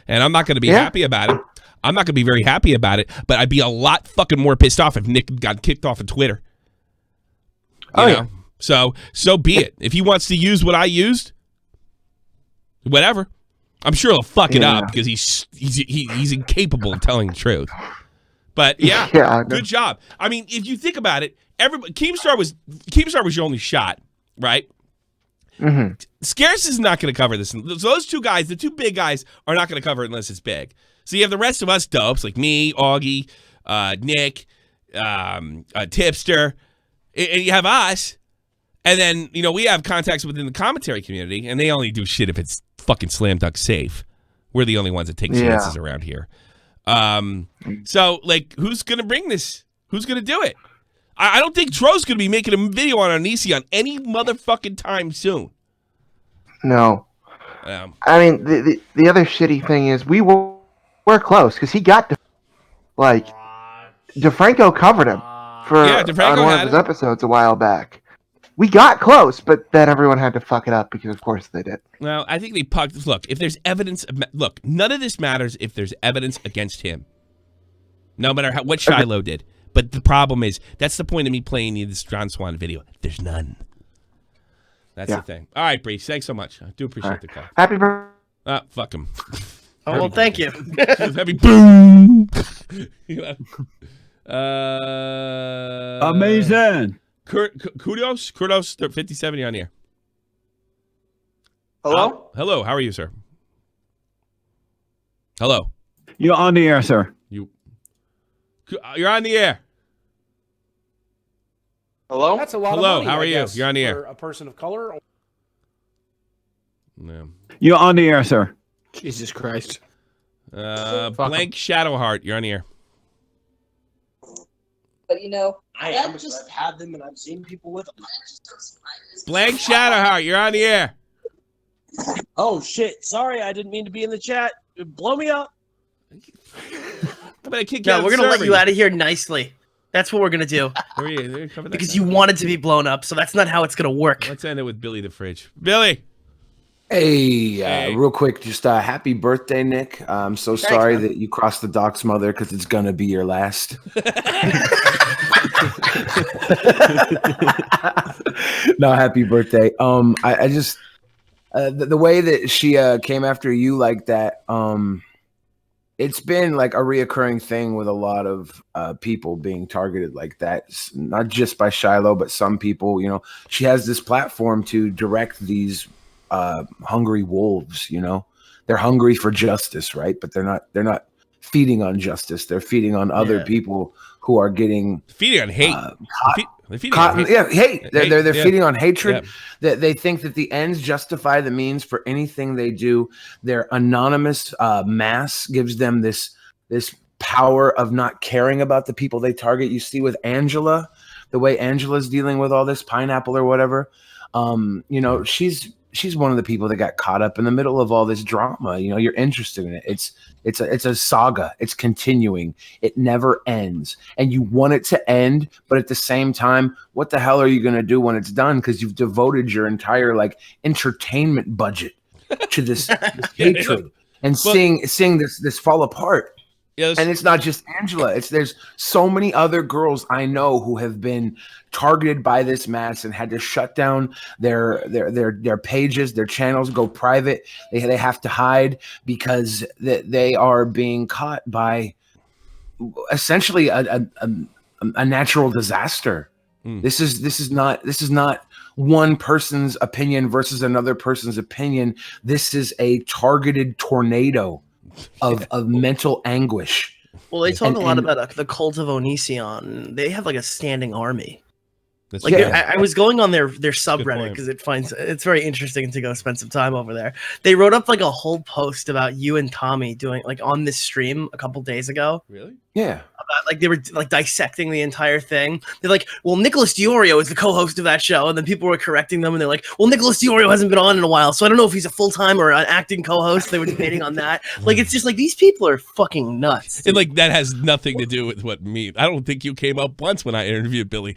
And I'm not going to be happy about it. I'm not going to be very happy about it, but I'd be a lot fucking more pissed off if Nick got kicked off of Twitter. You know? So be it. If he wants to use what I used, whatever. I'm sure he'll fuck it up because he's incapable of telling the truth. But yeah, good job. I mean, if you think about it, Keemstar was your only shot, right? Mm-hmm. Scarce is not going to cover this. So those two guys, the two big guys, are not going to cover it unless it's big. So you have the rest of us dopes like me, Augie, Nick, Tipster, and you have us. And then, we have contacts within the commentary community, and they only do shit if it's fucking slam dunk safe. We're the only ones that take chances around here. So, who's going to bring this? Who's going to do it? I don't think Tro's going to be making a video on Onision any motherfucking time soon. No. I mean, the other shitty thing is we're close because he got DeFranco covered him on one of his episodes a while back. We got close, but then everyone had to fuck it up because, of course, they did. Well, I think they pucked. Look, if there's evidence, none of this matters if there's evidence against him. No matter what Shiloh did. But the problem is, that's the point of me playing you this John Swan video. There's none. That's the thing. All right, Bree, thanks so much. I do appreciate the call. Happy birthday. Fuck him. Oh, well, thank you. Happy boom. Amazing. Kudos 57 on here. Hello? Hello, how are you, sir? Hello. You're on the air, sir. You're on the air. Hello? That's a lot Hello, of money, how are I you? guess, You're on the air. for a person of color. Yeah. You're on the air, sir. Jesus Christ. Blank Shadowheart, you're on the air. But I've had them and I've seen people with them. Blank Shadowheart, you're on the air. Oh shit! Sorry, I didn't mean to be in the chat. Blow me up. We're gonna let you out of here nicely. That's what we're gonna do. Because you wanted to be blown up, so that's not how it's gonna work. Let's end it with Billy the Fridge. Billy. Hey, real quick, just happy birthday, Nick. I'm so sorry that you crossed the Doc's mother because it's gonna be your last. No, happy birthday. I just the way that she came after you like that. It's been like a reoccurring thing with a lot of people being targeted like that, not just by Shiloh, but some people. She has this platform to direct these hungry wolves. They're hungry for justice, right? But they're not feeding on justice. They're feeding on other people who are getting feeding on hate. They're feeding on hatred. Yeah. They think that the ends justify the means for anything they do. Their anonymous mass gives them this power of not caring about the people they target. You see with Angela, the way Angela's dealing with all this pineapple or whatever. She's one of the people that got caught up in the middle of all this drama. You're interested in it. It's a saga. It's continuing. It never ends. And you want it to end, but at the same time, what the hell are you going to do when it's done? Because you've devoted your entire entertainment budget to this hatred and seeing this fall apart. Yes. And it's not just Angela. There's so many other girls I know who have been targeted by this mass and had to shut down their pages, their channels, go private. They have to hide because they are being caught by essentially a natural disaster. This is not one person's opinion versus another person's opinion. This is a targeted tornado of mental anguish. Well, they talk a lot about the cult of Onision. They have a standing army. I was going on their subreddit because it's very interesting to go spend some time over there. They wrote up a whole post about you and Tommy doing on this stream a couple days ago. Really? Yeah. About they were dissecting the entire thing. They're like, well, Nicholas Diorio is the co-host of that show, and then people were correcting them, and they're like, well, Nicholas Diorio hasn't been on in a while, so I don't know if he's a full-time or an acting co-host. They were debating on that. It's just these people are fucking nuts. And that has nothing to do with what me. I don't think you came up once when I interviewed Billy.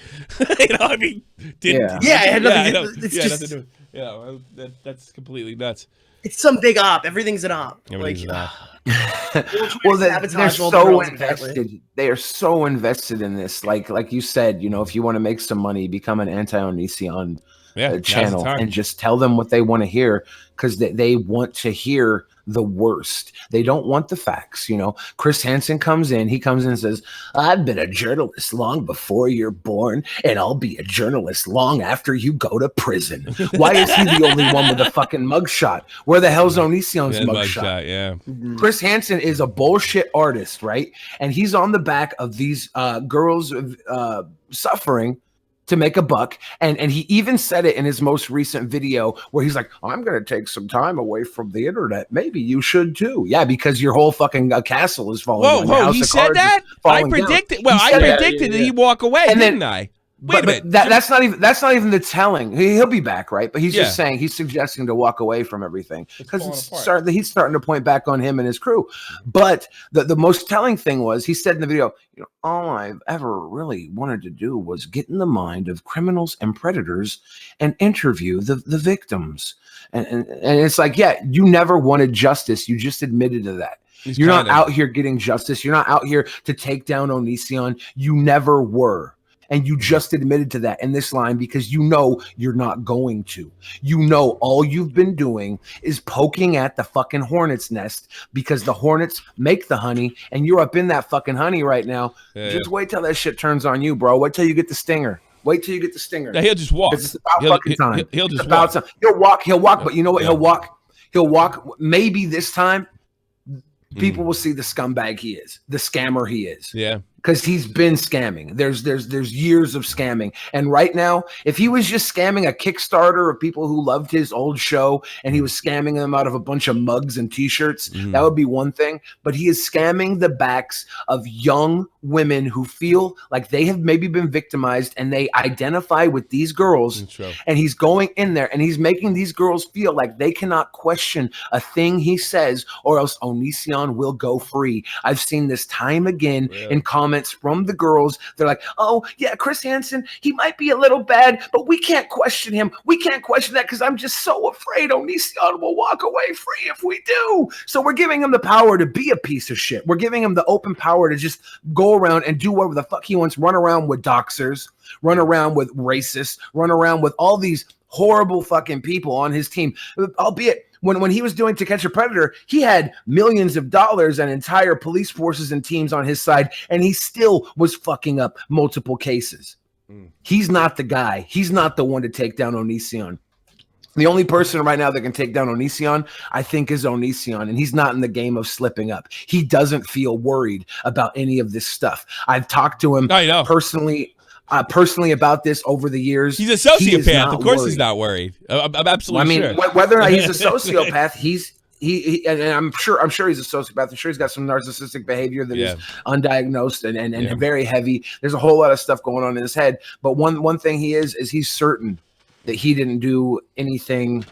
I mean, didn't. Yeah, it had nothing. Nothing to do with. Yeah, that's completely nuts. It's some big op. Everything's an op. Everything's an op. Well, they're so invested. They are so invested in this. Like you said, if you want to make some money, become an anti-Onision channel and just tell them what they want to hear because they want to hear the worst. They don't want the facts. You know, Chris Hansen comes in and says, I've been a journalist long before you're born, and I'll be a journalist long after you go to prison. Why is he the only one with a fucking mugshot? Where the hell's Onision's mugshot? Yeah. Chris Hansen is a bullshit artist, right? And he's on the back of these girls suffering to make a buck. And he even said it in his most recent video where he's like, I'm going to take some time away from the internet. Maybe you should too. Yeah, because your whole fucking castle is falling down. Whoa, he said that? I predicted. Well, I predicted that he'd walk away, didn't I? Wait a minute. That's not even the telling. He'll be back, right? But he's just saying, he's suggesting to walk away from everything because he's starting to point back on him and his crew. But the most telling thing was, he said in the video, you know, all I've ever really wanted to do was get in the mind of criminals and predators and interview the victims. And it's like, yeah, you never wanted justice. You just admitted to that. You're not out here getting justice. You're not out here to take down Onision. You never were. And you just admitted to that in this line because you know you're not going to. You know all you've been doing is poking at the fucking hornet's nest because the hornets make the honey and you're up in that fucking honey right now. Just wait till that shit turns on you, bro. Wait till you get the stinger. Wait till you get the stinger. Yeah, he'll just walk. It's about fucking time. He'll just walk. He'll walk, but you know what? He'll walk. Maybe this time people will see the scumbag he is, the scammer he is. Yeah. Because he's been scamming. There's years of scamming. And right now, if he was just scamming a Kickstarter of people who loved his old show and he was scamming them out of a bunch of mugs and t-shirts, that would be one thing. But he is scamming the backs of young women who feel like they have maybe been victimized and they identify with these girls. And he's going in there and he's making these girls feel like they cannot question a thing he says or else Onision will go free. I've seen this time again in comments from the girls. They're like, oh yeah, Chris Hansen, he might be a little bad, but we can't question him. We can't question that because I'm just so afraid Onision will walk away free if we do. So we're giving him the power to be a piece of shit. We're giving him the open power to just go around and do whatever the fuck he wants, run around with doxers, run around with racists, run around with all these horrible fucking people on his team. Albeit when he was doing To Catch a Predator, he had millions of dollars and entire police forces and teams on his side, and he still was fucking up multiple cases. He's not the guy. He's not the one to take down Onision. The only person right now that can take down Onision, I think, is Onision, and he's not in the game of slipping up. He doesn't feel worried about any of this stuff. I've talked to him personally about this over the years. He's a sociopath. Of course, he's not worried. I'm absolutely sure. Whether or not he's a sociopath, he and I'm sure he's a sociopath. I'm sure he's got some narcissistic behavior that is undiagnosed and very heavy. There's a whole lot of stuff going on in his head. But one thing he is he's certain that he didn't do anything.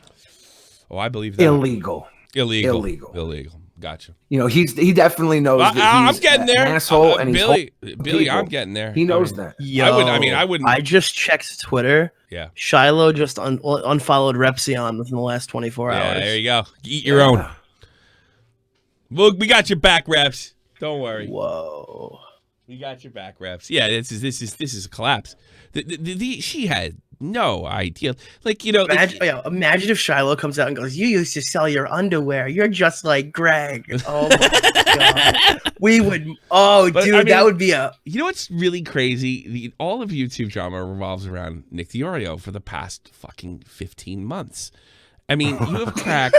Oh, I believe that. Illegal. Gotcha. You know, he definitely knows that he's I'm getting there. An asshole and Billy, I'm getting there. He knows that. Yo, I wouldn't. I just checked Twitter. Yeah. Shiloh just unfollowed Repsion within the last 24 hours. Yeah, there you go. Eat your own. Look, we got your back, Reps. Don't worry. Whoa. We got your back, Reps. Yeah, this is a collapse. She had no idea. Like, you know, imagine if Shiloh comes out and goes, "You used to sell your underwear. You're just like Greg." Oh my god, we would. Oh, but, dude, I mean, that would be a. You know what's really crazy? All of YouTube drama revolves around Nick Diorio for the past fucking 15 months. I mean, you have cracked.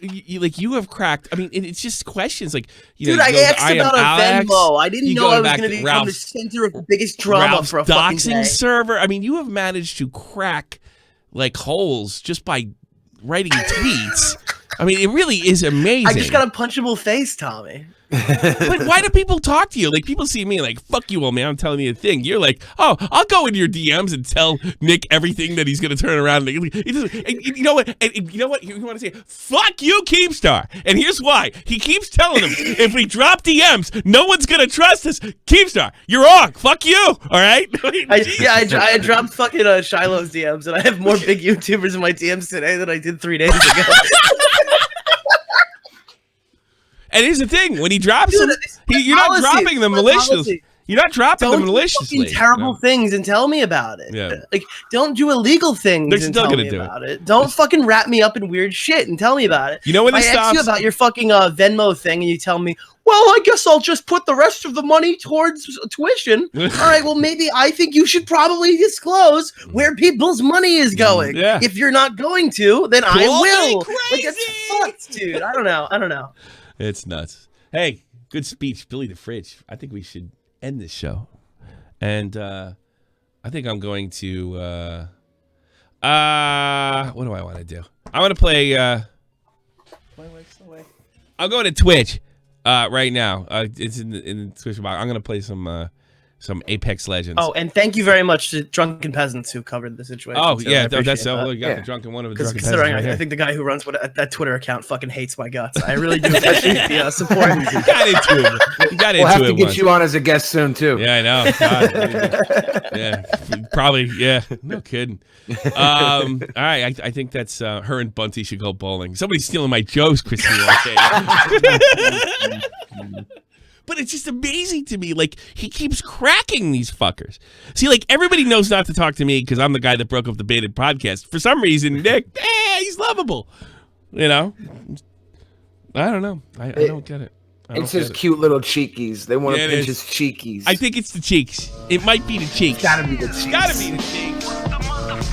You have cracked. I mean, it's just questions like, dude, I asked about a Venmo. I didn't know I was going to become the center of the biggest drama for a fucking day. Doxing server. I mean, you have managed to crack like holes just by writing tweets. I mean, it really is amazing. I just got a punchable face, Tommy. But why do people talk to you? Like, people see me like, fuck you, old man, I'm telling you a thing. You're like, oh, I'll go into your DMs and tell Nick everything that he's going to turn around. And you know what? And you know what? You want to say, fuck you, Keemstar. And here's why. He keeps telling him, if we drop DMs, no one's going to trust us. Keemstar, you're wrong. Fuck you. All right? I dropped fucking Shiloh's DMs, and I have more big YouTubers in my DMs today than I did 3 days ago. And here's the thing: when he drops them, you're not dropping them maliciously. You're not dropping them maliciously. Don't do terrible things and tell me about it. Yeah. Like, don't do illegal things They're and still tell gonna me do about it. Don't fucking wrap me up in weird shit and tell me about it. You know when I this ask you stops? about your fucking Venmo thing and you tell me, well, I guess I'll just put the rest of the money towards tuition. All right, well, maybe I think you should probably disclose where people's money is going. Yeah. If you're not going to, then I Call me will. Like, it's fucked, dude. I don't know. It's nuts. Hey, good speech, Billy the Fridge. I think we should end this show. And I think I'm going to what do I want to do? I want to play I'll go to Twitch right now. It's in the Twitch box. I'm going to play some Apex Legends. Oh, and thank you very much to Drunken Peasants who covered the situation. Oh, too. yeah, I appreciate that's that. you got the drunken one of the Drunken Considering Peasants right I here. think the guy who runs that Twitter account fucking hates my guts. I really do appreciate the support. You got into it. You got We'll into have it to get once. you on as a guest soon too. Yeah, I know. God, yeah, probably. Yeah, no kidding. All right, I think that's her and Bunty should go bowling. Somebody's stealing my jokes, Christine. But it's just amazing to me. Like, he keeps cracking these fuckers. See, like, everybody knows not to talk to me because I'm the guy that broke up the Baited podcast. For some reason, Nick, he's lovable. You know? I don't know. I don't get it. It's his cute little cheekies. They want to pinch his cheekies. I think it's the cheeks. It might be the cheeks. Gotta be the cheeks. Gotta be the cheeks.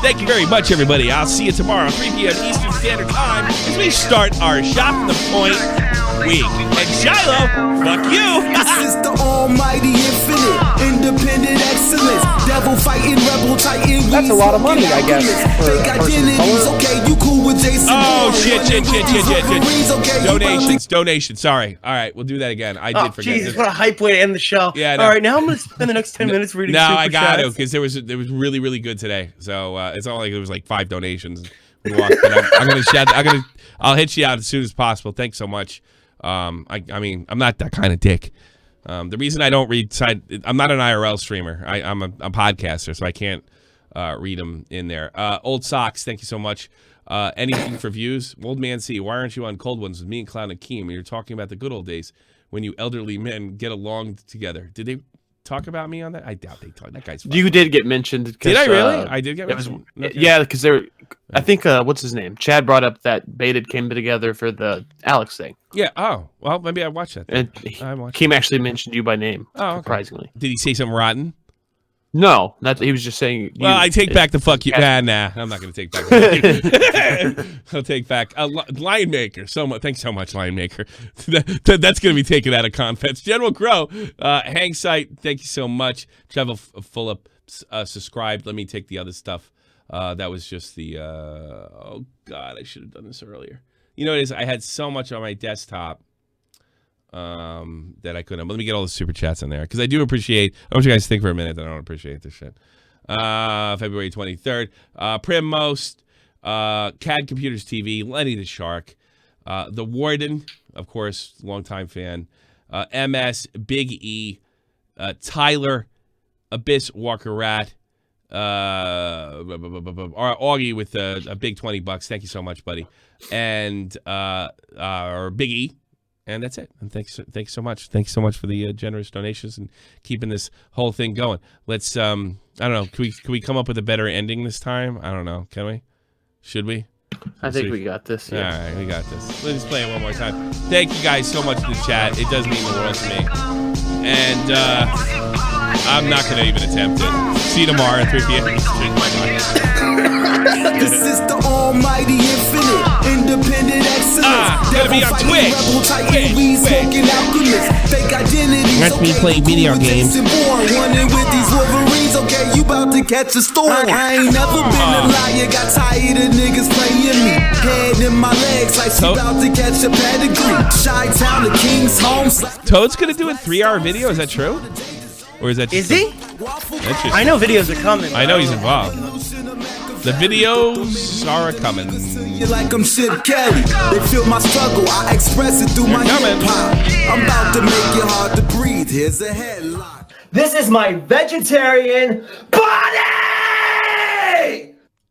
Thank you very much, everybody. I'll see you tomorrow, 3 p.m. Eastern Standard Time, as we start our Shot from the Point week. And Shiloh, fuck you. This is the almighty infinite, independent excellence, devil fighting, rebel titan. That's a lot of money, I guess, for a person of color. Okay, you cool with Jason? Oh, shit. Donations. Sorry. All right, we'll do that again. I did forget. Jesus, what a hype way to end the show. Yeah, no. All right, now I'm going to spend the next 10 minutes reading No, super I got to, chats. because there was really, really good today. So it's not like there was like 5 donations. We walked, but I'll hit you out as soon as possible. Thanks so much. I mean, I'm not that kind of dick. The reason I don't read I'm not an IRL streamer. I'm a podcaster, so I can't read them in there. Old Socks, thank you so much. Anything for views? Old Man C, why aren't you on Cold Ones with me and Clown and Keem? You're talking about the good old days when you elderly men get along together. Did they talk about me on that? I doubt they talked. That guy's fine. You did get mentioned. Did I really? I did get mentioned. Yeah, because I think what's his name? Chad brought up that Baited came together for the Alex thing. Yeah. Oh, well, maybe I watched that. And Keem actually mentioned you by name. Oh, okay. Surprisingly. Did he say something rotten? No, he was just saying. Well, I take back the fuck you. Nah, I'm not going to take back the fuck you. I'll take back Lion Maker. Thanks so much, Lion Maker. That's going to be taken out of context. General Crow, Hang Sight, thank you so much. Travel Full subscribed. Let me take the other stuff. That was just the. Oh God, I should have done this earlier. You know what it is? I had so much on my desktop. That I couldn't. Let me get all the super chats in there because I do appreciate. I want you guys to think for a minute that I don't appreciate this shit. February 23rd. Prim Most, CAD Computers TV, Lenny the Shark, The Warden, of course, longtime fan, MS, Big E, Tyler, Abyss Walker Rat, Augie with a big $20. Thank you so much, buddy. And Big E. And that's it. And thanks so much. Thanks so much for the generous donations and keeping this whole thing going. Let's I don't know. Can we come up with a better ending this time? I don't know. Can we? Should we? I think we got this. Yeah. All right, we got this. Let's play it one more time. Thank you guys so much for the chat. It does mean the world to me. And I'm not going to even attempt it. See you tomorrow at 3 p.m. This is the almighty infinite, independent excellence. Gonna be on Twitch. That's me playing video games. With these Wolverines, okay, you about to catch a storm. I ain't never been a liar, got tired of niggas playing me. Head in my legs like she about to catch a pedigree. Chi-Town, the King's home. Toad's gonna do a 3-hour video. Is that true? Or is that just he? I know videos are coming. I know he's involved. The videos are coming. Like I'm shit Kelly. They feel my struggle. I express it through my hip hop. I'm about to make it hard to breathe. Here's a headline. This is my vegetarian body!